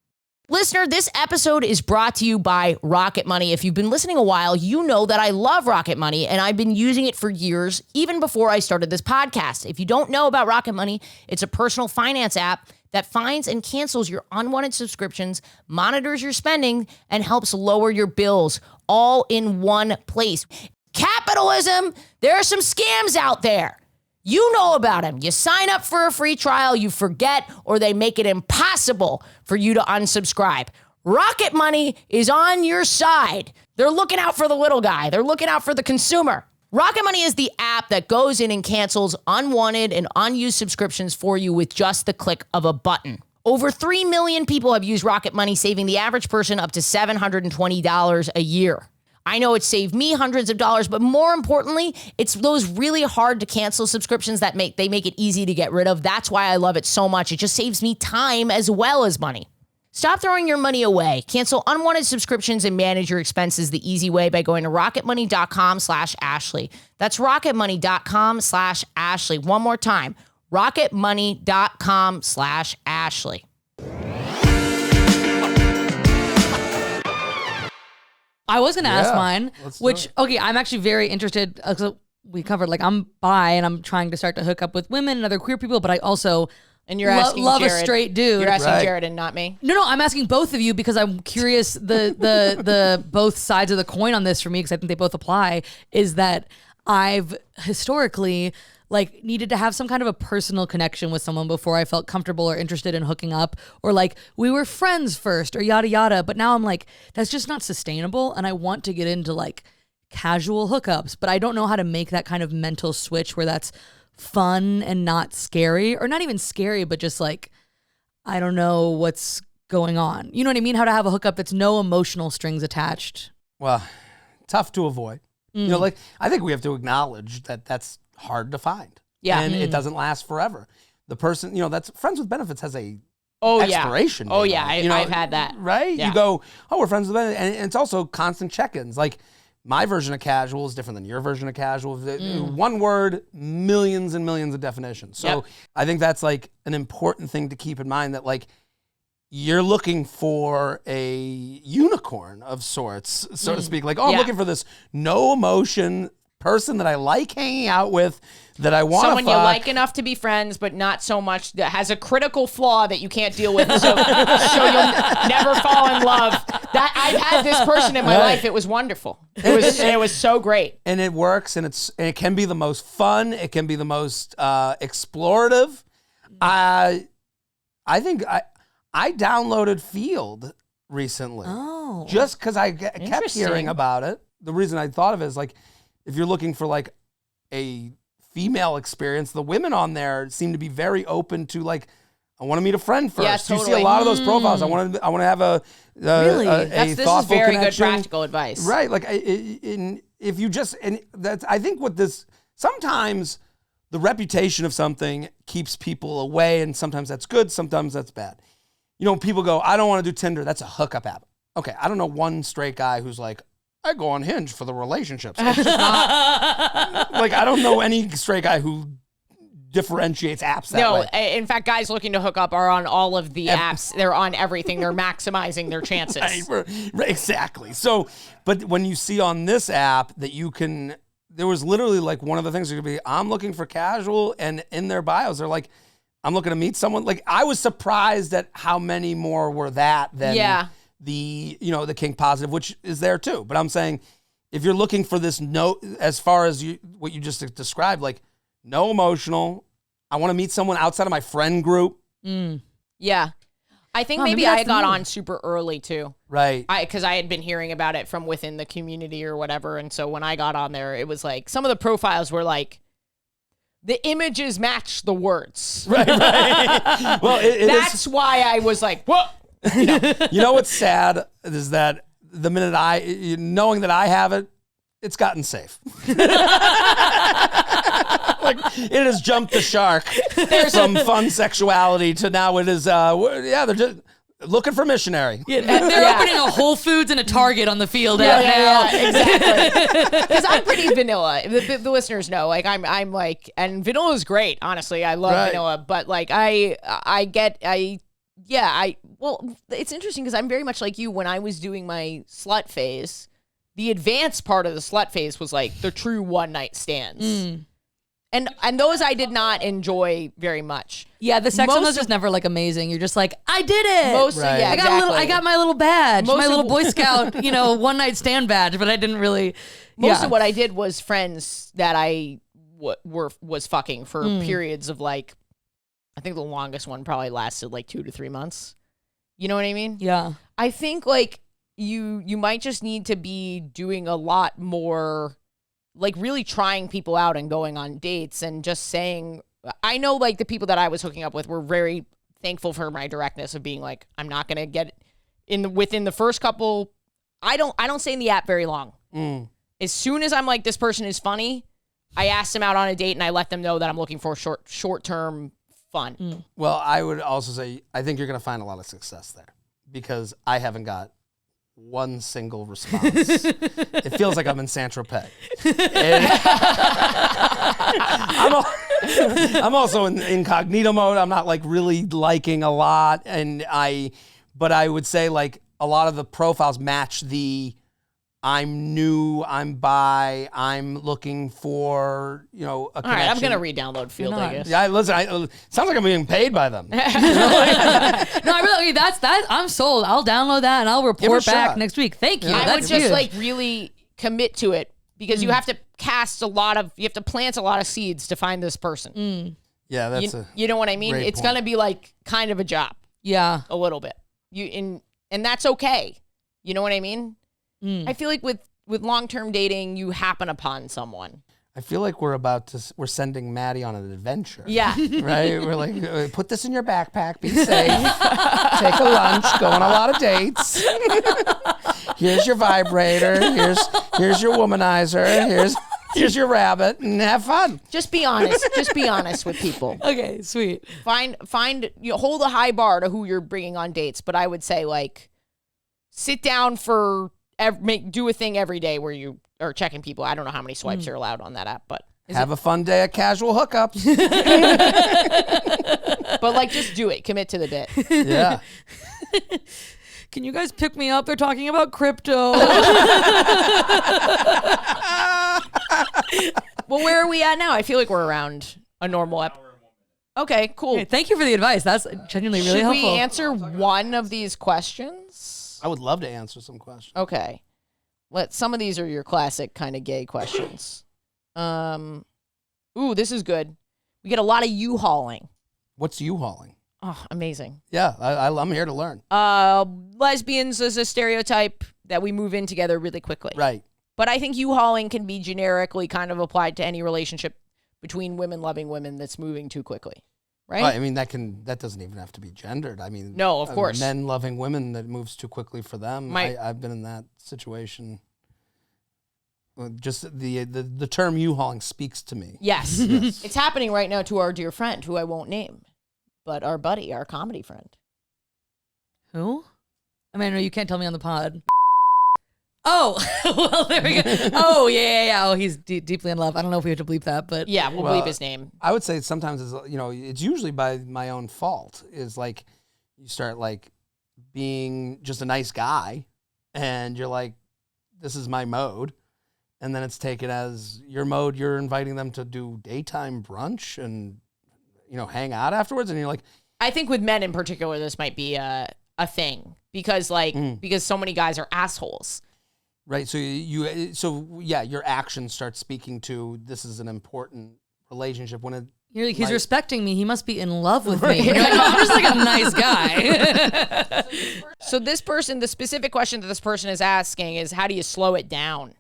Listener, this episode is brought to you by Rocket Money. If you've been listening a while, you know that I love Rocket Money, and I've been using it for years, even before I started this podcast. If you don't know about Rocket Money, it's a personal finance app that finds and cancels your unwanted subscriptions, monitors your spending, and helps lower your bills all in one place. Capitalism, there are some scams out there. You know about them. You sign up for a free trial, you forget, or they make it impossible for you to unsubscribe. Rocket Money is on your side. They're looking out for the little guy. They're looking out for the consumer. Rocket Money is the app that goes in and cancels unwanted and unused subscriptions for you with just the click of a button. Over 3 million people have used Rocket Money, saving the average person up to $720 a year. I know it saved me hundreds of dollars, but more importantly, it's those really hard to cancel subscriptions that make it easy to get rid of. That's why I love it so much. It just saves me time as well as money. Stop throwing your money away. Cancel unwanted subscriptions and manage your expenses the easy way by going to rocketmoney.com/Ashley. That's rocketmoney.com/Ashley. One more time, rocketmoney.com/Ashley. I was going to ask mine, let's which, okay, I'm actually very interested. We covered, like, I'm bi and I'm trying to start to hook up with women and other queer people, but I also And you're asking love Jared, a straight dude. You're asking Right. Jared and not me. No, I'm asking both of you because I'm curious the both sides of the coin on this for me, because I think they both apply, is that I've historically like needed to have some kind of a personal connection with someone before I felt comfortable or interested in hooking up, or like we were friends first or yada yada. But now I'm like, that's just not sustainable. And I want to get into like casual hookups, but I don't know how to make that kind of mental switch where that's fun and not scary, or not even scary, but just like, I don't know what's going on. You know what I mean? How to have a hookup that's no emotional strings attached. Well, tough to avoid. You know, like I think we have to acknowledge that that's hard to find. Yeah. And it doesn't last forever. The person, you know, that's friends with benefits has a Oh, expiration yeah. Oh, date yeah. on it. You know, I've had that. Right? Yeah. You go, oh, we're friends with benefits. And it's also constant check-ins. Like my version of casual is different than your version of casual. One word, millions and millions of definitions. So I think that's like an important thing to keep in mind, that like you're looking for a unicorn of sorts, so to speak. Like, oh, I'm looking for this no emotion person that I like hanging out with, that I want to Someone you like enough to be friends, but not so much that has a critical flaw that you can't deal with, so you'll never fall in love. That I've had this person in my life. It was wonderful. It was so great. And it works, and it can be the most fun. It can be the most explorative. I think I downloaded Field recently. Oh. Just because I kept hearing about it. The reason I thought of it is like, if you're looking for like a female experience, the women on there seem to be very open to like, I want to meet a friend first. Yeah, You see totally. a lot of those profiles. I want to have a Really? a This is thoughtful very good connection. practical advice. Right. Like if you just, and that's, I think what this, sometimes the reputation of something keeps people away, and sometimes that's good, sometimes that's bad. You know, people go, I don't want to do Tinder. That's a hookup app. Okay, I don't know one straight guy who's like, I go on Hinge for the relationships. It's just not, like, I don't know any straight guy who differentiates apps that way. In fact, guys looking to hook up are on all of the apps. They're on everything. They're maximizing their chances. Right, exactly. So, but when you see on this app that you can, there was literally like one of the things that could be, I'm looking for casual, and in their bios, they're like, I'm looking to meet someone. Like, I was surprised at how many more were that than the, you know, the kink positive, which is there too. But I'm saying, if you're looking for this note, as far as what you just described, like no emotional, I want to meet someone outside of my friend group. Yeah. I think Maybe maybe that's I the got move. on super early too. Right. Because I had been hearing about it from within the community or whatever. And so when I got on there, it was like, some of the profiles were like, the images match the words. Right. Well, That's why I was like, what? You know what's sad is that the minute knowing that I have it, it's gotten safe. Like, it has jumped the shark from fun sexuality to now it is, they're just looking for missionary. Yeah, they're opening a Whole Foods and a Target on the field. Exactly. Because I'm pretty vanilla. The listeners know, like I'm like, and vanilla is great. Honestly, I love vanilla, but like well, it's interesting because I'm very much like you. When I was doing my slut phase, the advanced part of the slut phase was like the true one night stands. And those I did not enjoy very much. Yeah, the sex on those is never like amazing. You're just like, I did it. Right. Yeah, I got my little badge, my little Boy Scout, one night stand badge, but I didn't really. Most of what I did was friends that I was fucking for periods of like, I think the longest one probably lasted like 2 to 3 months. You know what I mean? Yeah. I think like you might just need to be doing a lot more, like really trying people out and going on dates and just saying, I know like the people that I was hooking up with were very thankful for my directness of being like, I'm not going to get within the first couple. I don't stay in the app very long. As soon as I'm like, this person is funny, I ask them out on a date and I let them know that I'm looking for short-term fun. Well, I would also say, I think you're going to find a lot of success there, because I haven't got one single response. It feels like I'm in Saint-Tropez. I'm also in incognito mode. I'm not like really liking a lot, but I would say like a lot of the profiles match the I'm new, I'm bi, I'm looking for, a connection. All right, I'm going to re-download Field, I guess. Yeah, listen, sounds like I'm being paid by them. No, I really, that's I'm sold. I'll download that and I'll report back shot. next week. Thank you. I would That's just huge. like really commit to it because you have to you have to plant a lot of seeds to find this person. Yeah, that's you know what I mean? It's going to be like kind of a job. Yeah. A little bit. And that's okay. You know what I mean? I feel like with long-term dating, you happen upon someone. I feel like we're sending Maddie on an adventure. Yeah. Right? We're like, put this in your backpack, be safe, take a lunch, go on a lot of dates. Here's your vibrator, here's your womanizer, here's your rabbit, and have fun. Just be honest. Just be honest with people. Okay, sweet. Find hold a high bar to who you're bringing on dates, but I would say like sit down for do a thing every day where you are checking people. I don't know how many swipes are allowed on that app, but have a fun day of casual hookups. but like just do it. Commit to the bit. Yeah. Can you guys pick me up? They're talking about crypto. Well, where are we at now? I feel like we're around a normal app. Okay, cool. Okay, thank you for the advice. That's genuinely really helpful. Should we answer one of these questions? I would love to answer some questions. Okay. Some of these are your classic kind of gay questions. Ooh, this is good. We get a lot of U-hauling. What's U-hauling? Oh, amazing. Yeah, I'm here to learn. Lesbians is a stereotype that we move in together really quickly. Right. But I think U-hauling can be generically kind of applied to any relationship between women loving women that's moving too quickly. Right? I mean, that doesn't even have to be gendered. I mean, no, of course. Men loving women that moves too quickly for them. I've been in that situation. Just the term U-hauling speaks to me. Yes. Yes. It's happening right now to our dear friend, who I won't name, but our buddy, our comedy friend. Who? I mean, no, you can't tell me on the pod. Oh, well, there we go. Oh, yeah. Oh, he's deeply in love. I don't know if we have to bleep that, but yeah, we'll bleep his name. I would say sometimes it's usually by my own fault. Is like you start like being just a nice guy, and you're like, this is my mode, and then it's taken as your mode. You're inviting them to do daytime brunch and hang out afterwards, and you're like, I think with men in particular, this might be a thing because so many guys are assholes. Right, so your actions start speaking to this is an important relationship when you're like, he's respecting me. He must be in love with me. You're like, I'm just like a nice guy. So this person, the specific question that this person is asking is, how do you slow it down?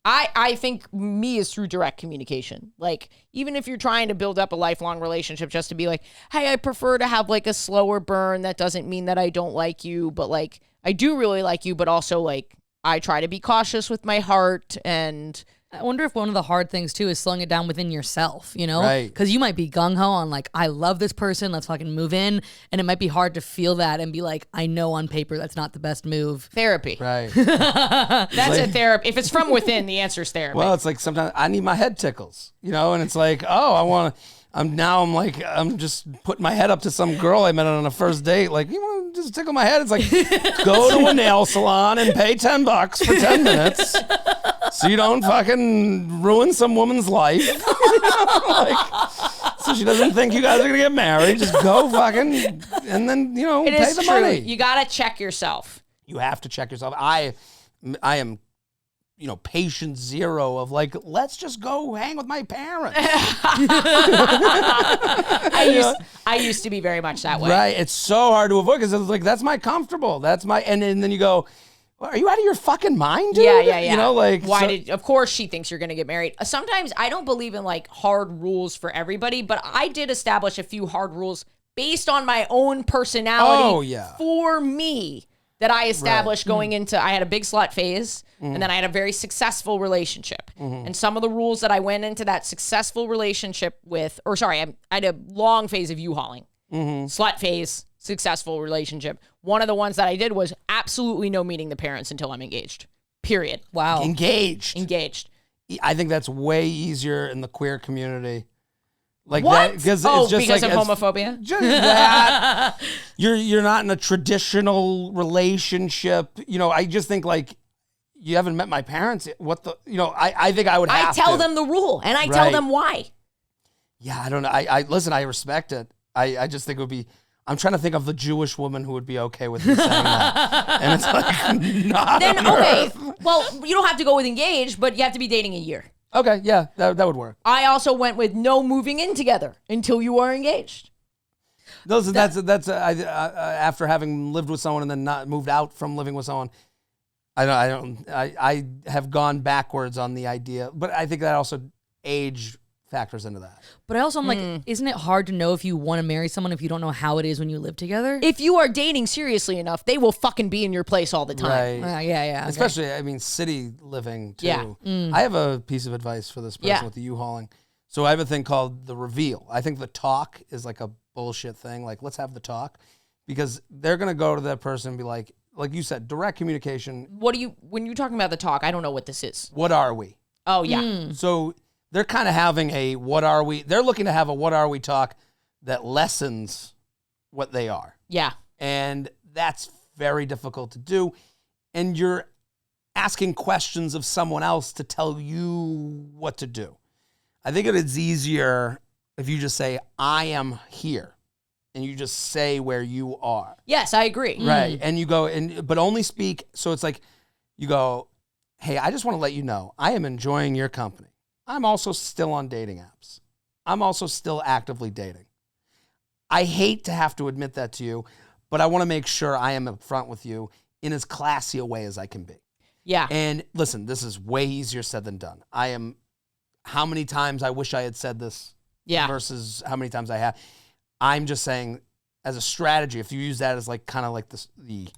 I think me is through direct communication. Like, even if you're trying to build up a lifelong relationship, just to be like, hey, I prefer to have like a slower burn. That doesn't mean that I don't like you, but like, I do really like you, but also like, I try to be cautious with my heart. And I wonder if one of the hard things too is slowing it down within yourself, Right. Because you might be gung-ho on like, I love this person, let's fucking move in. And it might be hard to feel that and be like, I know on paper that's not the best move. Therapy. Right. That's a therapy. If it's from within, the answer is therapy. Well, it's like sometimes I need my head tickles, and it's like, oh, I'm just putting my head up to some girl I met on a first date. Like, you want to just tickle my head? It's like, go to a nail salon and pay $10 for 10 minutes so you don't fucking ruin some woman's life. So she doesn't think you guys are going to get married. Just go fucking, and then, pay the money. You got to check yourself. You have to check yourself. I am patient zero of like, let's just go hang with my parents. I used to be very much that way. Right. It's so hard to avoid because it's like, that's my comfortable. And then you go, well, are you out of your fucking mind, dude? Yeah. Of course she thinks you're going to get married. Sometimes I don't believe in like hard rules for everybody, but I did establish a few hard rules based on my own personality for me. That I established going into, I had a big slut phase, and then I had a very successful relationship. And some of the rules that I went into that successful relationship with, I had a long phase of U-hauling. Slut phase, successful relationship. One of the ones that I did was absolutely no meeting the parents until I'm engaged. Period. Wow. Engaged. I think that's way easier in the queer community. Like what? Because of homophobia? Just that. You're not in a traditional relationship. I just think like you haven't met my parents. What the? I think I would have to. I tell them the rule and I tell them why. Yeah, I don't know. I listen. I respect it. I just think it would be. I'm trying to think of the Jewish woman who would be okay with me saying that. And it's like, not Then, on okay. earth. Well, you don't have to go with engaged, but you have to be dating a year. Okay, yeah, that would work. I also went with no moving in together until you are engaged. That's after having lived with someone and then not moved out from living with someone. I have gone backwards on the idea, but I think that also age factors into that. But I also am like, isn't it hard to know if you want to marry someone if you don't know how it is when you live together? If you are dating seriously enough, they will fucking be in your place all the time. Right. Yeah. Especially, I mean, city living too. Yeah. I have a piece of advice for this person with the U-hauling. So I have a thing called the reveal. I think the talk is like a bullshit thing. Like, let's have the talk, because they're going to go to that person and be like you said, direct communication. When you're talking about the talk, I don't know what this is. What are we? Oh, yeah. So they're kind of having a what are we? They're looking to have a what are we talk that lessens what they are. Yeah. And that's very difficult to do. And you're asking questions of someone else to tell you what to do. I think it's easier if you just say, I am here. And you just say where you are. Yes, I agree. Right. And you go, but only speak. So it's like, you go, hey, I just want to let you know, I am enjoying your company. I'm also still on dating apps. I'm also still actively dating. I hate to have to admit that to you, but I want to make sure I am upfront with you in as classy a way as I can be. Yeah. And listen, this is way easier said than done. How many times I wish I had said this versus how many times I have. I'm just saying, as a strategy, if you use that as like kind of like the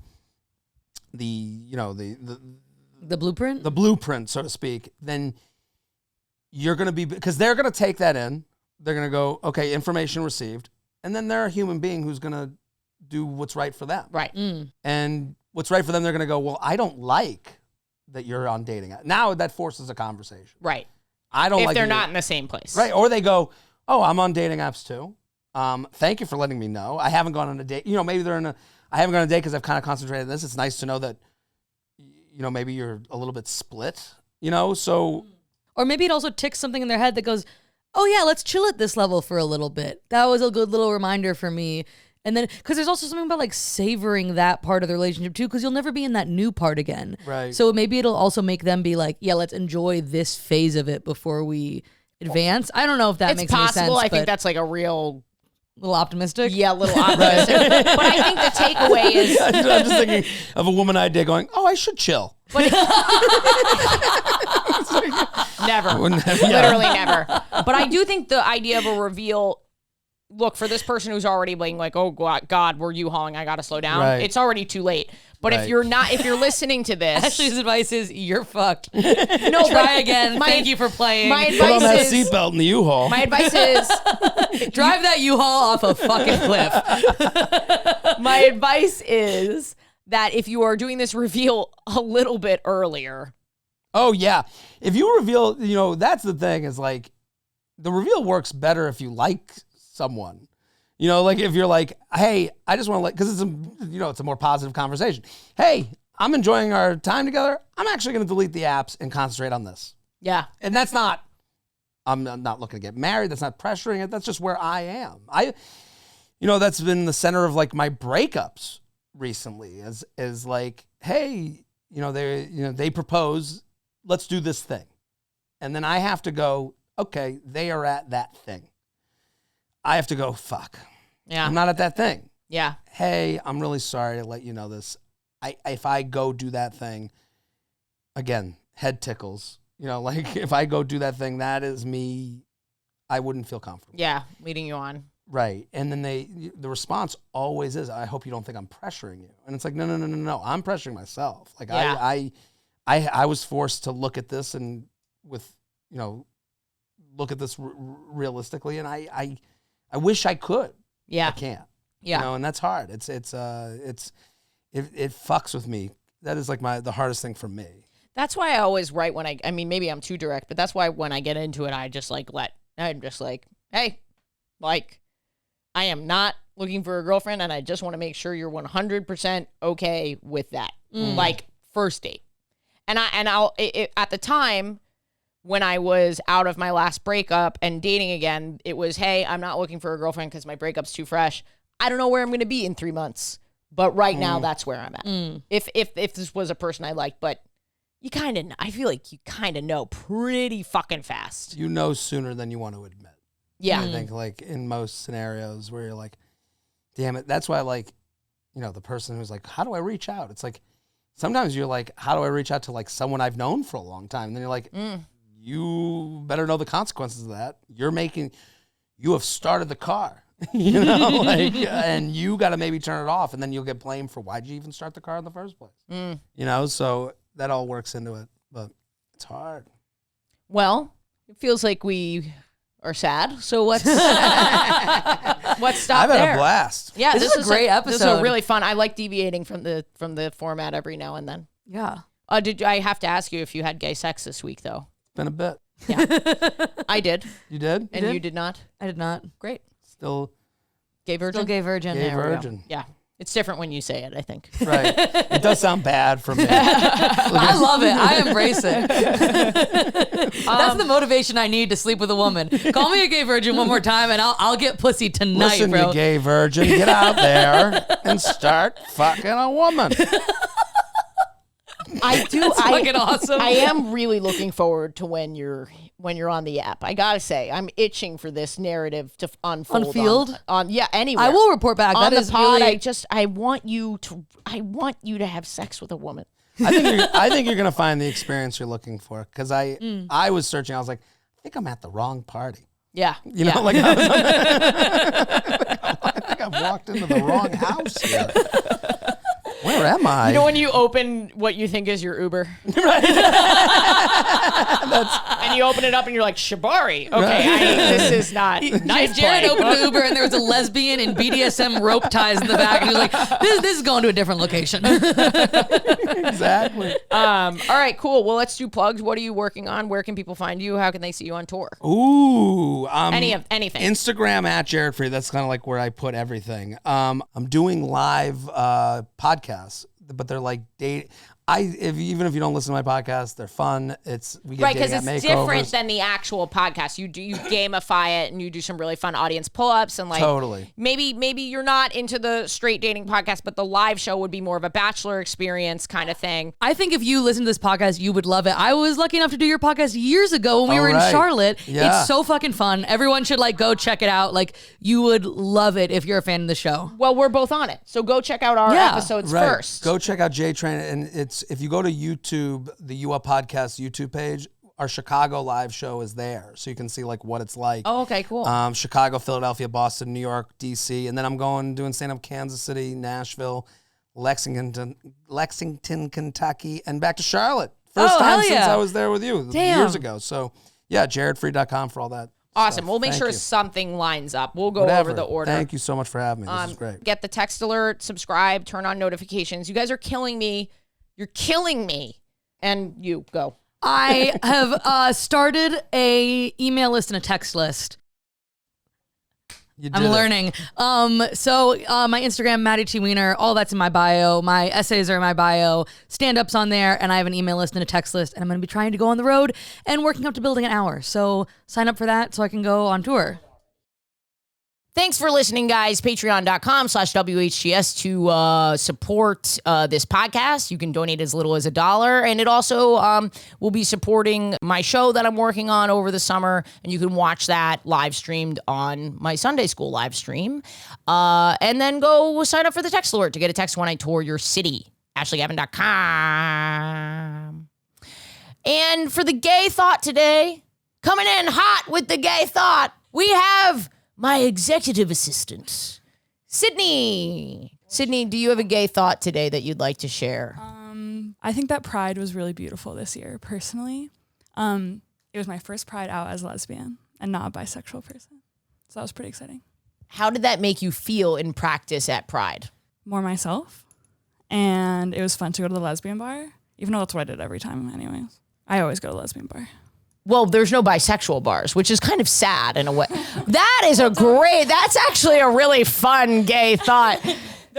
blueprint? The blueprint, so to speak, then you're going to be, because they're going to take that in. They're going to go, okay, information received. And then they're a human being who's going to do what's right for them. Right. And what's right for them, they're going to go, well, I don't like that you're on dating. Now that forces a conversation. Right. I don't if like they're you. not in the same place. Right. Or they go, oh, I'm on dating apps too. Thank you for letting me know. I haven't gone on a date. Maybe I haven't gone on a date because I've kind of concentrated on this. It's nice to know that, maybe you're a little bit split, so. Or maybe it also ticks something in their head that goes, oh yeah, let's chill at this level for a little bit. That was a good little reminder for me. And then, because there's also something about like savoring that part of the relationship too, because you'll never be in that new part again. Right. So maybe it'll also make them be like, yeah, let's enjoy this phase of it before we advance. I don't know if that makes any sense. It's possible. I think that's like a real... little optimistic? Yeah, a little optimistic. But I think the takeaway is... I'm just thinking of a woman I date going, oh, I should chill. Never. Literally never. But I do think the idea of a reveal... Look, for this person who's already being like, oh, God, we're U-hauling, I got to slow down. Right. It's already too late. But if you're listening to this... Ashley's advice is, you're fucked. No, try again. Thank you for playing. My Put on that advice is... seatbelt in the U-Haul. My advice is... drive that U-Haul off a fucking cliff. My advice is that if you are doing this reveal a little bit earlier... Oh, yeah. If you reveal, that's the thing is like, the reveal works better if you like someone. Like if you're like, hey, I just want to because it's it's a more positive conversation. Hey, I'm enjoying our time together. I'm actually going to delete the apps and concentrate on this. Yeah. And that's not, I'm not looking to get married. That's not pressuring it. That's just where I am. That's been the center of like my breakups recently is like, hey, they propose, let's do this thing. And then I have to go, okay, they are at that thing. I have to go, fuck. Yeah. I'm not at that thing. Yeah. Hey, I'm really sorry to let you know this. If I go do that thing, again, head tickles. Like if I go do that thing, that is me. I wouldn't feel comfortable. Yeah, leading you on. Right. And then the response always is, I hope you don't think I'm pressuring you. And it's like, no. I'm pressuring myself. Like Yeah. I was forced to look at this and look at this realistically. And I wish I could. Yeah. I can't. Yeah. And that's hard. It fucks with me. That is like the hardest thing for me. That's why I always write when I mean, maybe I'm too direct, but that's why when I get into it, I'm just like, hey, like, I am not looking for a girlfriend, and I just want to make sure you're 100% okay with that. Like, first date. And I'll at the time when I was out of my last breakup and dating again, it was, hey, I'm not looking for a girlfriend because my breakup's too fresh. I don't know where I'm going to be in 3 months, but right now that's where I'm at. If this was a person I liked, but I feel like you kind of know pretty fucking fast. You know sooner than you want to admit. Yeah. I think like in most scenarios where you're like, damn it. That's why like, the person who's like, how do I reach out? It's like, sometimes you're like, how do I reach out to like someone I've known for a long time? And then you're like, you better know the consequences of that. You have started the car, and you got to maybe turn it off, and then you'll get blamed for why'd you even start the car in the first place? So that all works into it, but it's hard. Well, it feels like we are sad. So let's stop I've there. had a blast. Yeah, this is a great episode. This is a really fun. I like deviating from the format every now and then. Yeah. Did I have to ask you if you had gay sex this week though? It's been a bit. Yeah, I did. You did? And you did not? I did not. Great. Still Gay virgin? Still gay virgin. gay There we go. virgin. Yeah. It's different when you say it, I think. Right. It does sound bad for me. I love it. I embrace it. That's the motivation I need to sleep with a woman. Call me a gay virgin one more time, and I'll get pussy tonight, Listen, bro. you gay virgin, get out there and start fucking a woman. I do. That's fucking awesome. I am really looking forward to when you're on the app. I gotta say, I'm itching for this narrative to unfold. Unfield? Anywhere. I will report back. On That the is pod, really... I want you to have sex with a woman. I think you're gonna find the experience you're looking for, because I was searching. I was like, I think I'm at the wrong party. Yeah. You know, like I think I've walked into the wrong house here. Where am I? You know when you open what you think is your Uber? Right. And you open it up and you're like, Shibari. Okay, this is not nice. Jared play. opened the Uber and there was a lesbian in BDSM rope ties in the back, and he was like, "This is going to a different location." Exactly. All right, cool. Well, let's do plugs. What are you working on? Where can people find you? How can they see you on tour? Ooh. Anything. Instagram at Jared Freid. That's kind of like where I put everything. I'm doing live podcasts, but they're like even if you don't listen to my podcast, they're fun. We get Right, because dating it's at makeovers. different than the actual podcast. You gamify it and you do some really fun audience pull-ups and like Totally. Maybe you're not into the straight dating podcast, but the live show would be more of a bachelor experience kind of thing. I think if you listen to this podcast, you would love it. I was lucky enough to do your podcast years ago when we were in Charlotte. Yeah. It's so fucking fun. Everyone should go check it out. You would love it if you're a fan of the show. Well, we're both on it, so go check out our episodes first. Go check out J Train, and if you go to YouTube, the UA Podcast YouTube page, our Chicago live show is there, so you can see what it's like. Oh, okay, cool. Chicago, Philadelphia, Boston, New York, DC, and then I'm doing stand up Kansas City, Nashville, Lexington, Kentucky, and back to Charlotte. First time since I was there with you years ago. So yeah, jaredfreid.com for all that. Awesome. stuff. We'll make sure you. something lines up. We'll go over the order. Thank you so much for having me. This is great. Get the text alert, subscribe, turn on notifications. You guys are killing me. You're killing me. And you go. I have started a email list and a text list. I'm learning. So my Instagram, Maddie T. Wiener, all that's in my bio. My essays are in my bio. Stand-up's on there, and I have an email list and a text list, and I'm going to be trying to go on the road and working up to building an hour. So sign up for that so I can go on tour. Thanks for listening, guys. Patreon.com/WHGS to support this podcast. You can donate as little as $1. And it also will be supporting my show that I'm working on over the summer. And you can watch that live streamed on my Sunday school live stream. And then go sign up for the text alert to get a text when I tour your city. AshleyGavin.com. And for the gay thought today, coming in hot with the gay thought, we have my executive assistant, Sydney. Sydney, do you have a gay thought today that you'd like to share? I think that Pride was really beautiful this year, personally. It was my first Pride out as a lesbian and not a bisexual person. So that was pretty exciting. How did that make you feel in practice at Pride? More myself. And it was fun to go to the lesbian bar, even though that's what I did every time anyways. I always go to the lesbian bar. Well, there's no bisexual bars, which is kind of sad in a way. That's actually a really fun gay thought.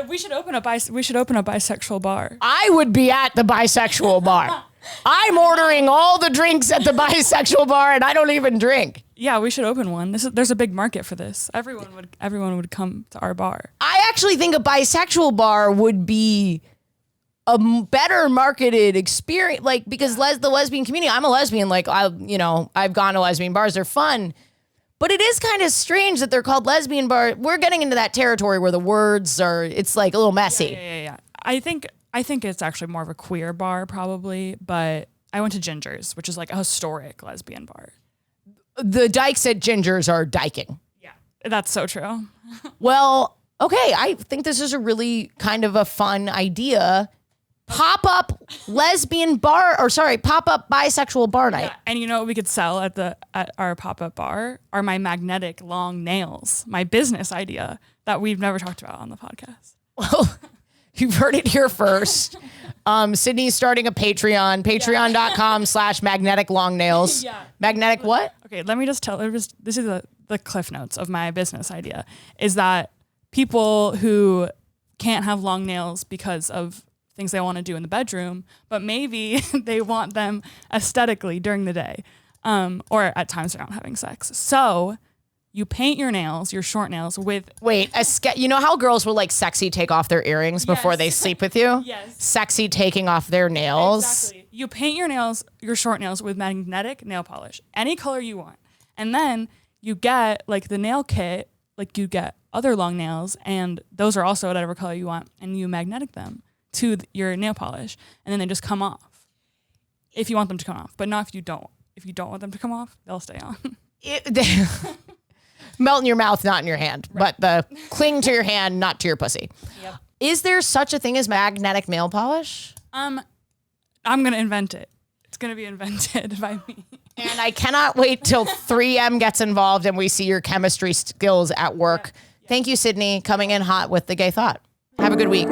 We should open a bisexual bar. I would be at the bisexual bar. I'm ordering all the drinks at the bisexual bar and I don't even drink. Yeah, we should open one. There's a big market for this. Everyone would come to our bar. I actually think a bisexual bar would be a better marketed experience, like, because the lesbian community, I'm a lesbian, like, I've gone to lesbian bars, they're fun, but it is kind of strange that they're called lesbian bar. We're getting into that territory where the words it's like a little messy. Yeah. I think it's actually more of a queer bar probably, but I went to Ginger's, which is like a historic lesbian bar. The dykes at Ginger's are dyking. Yeah, that's so true. Well, okay, I think this is a really kind of a fun idea. Pop-up lesbian bar, pop-up bisexual bar night. Yeah, and you know what we could sell at our pop-up bar are my magnetic long nails, my business idea that we've never talked about on the podcast. Well, you've heard it here first. Sydney's starting a Patreon, patreon.com/magnetic long nails. Yeah. Magnetic what? Okay, let me just tell, this is the cliff notes of my business idea, is that people who can't have long nails because of things they want to do in the bedroom, but maybe they want them aesthetically during the day, or at times they're not having sex. So you paint your nails, your short nails, with... Wait, you know how girls will like sexy take off their earrings before they sleep with you? Yes. Sexy taking off their nails. Exactly. You paint your nails, your short nails, with magnetic nail polish, any color you want. And then you get like the nail kit, like you get other long nails, and those are also whatever color you want, and you magnetic them to your nail polish, and then they just come off if you want them to come off, but not if you don't. If you don't want them to come off, they'll stay on. Melt in your mouth, not in your hand, but the cling to your hand, not to your pussy. Yep. Is there such a thing as magnetic nail polish? I'm gonna invent it. It's gonna be invented by me. And I cannot wait till 3M gets involved and we see your chemistry skills at work. Yeah. Thank you, Sydney, coming in hot with the gay thought. Have a good week.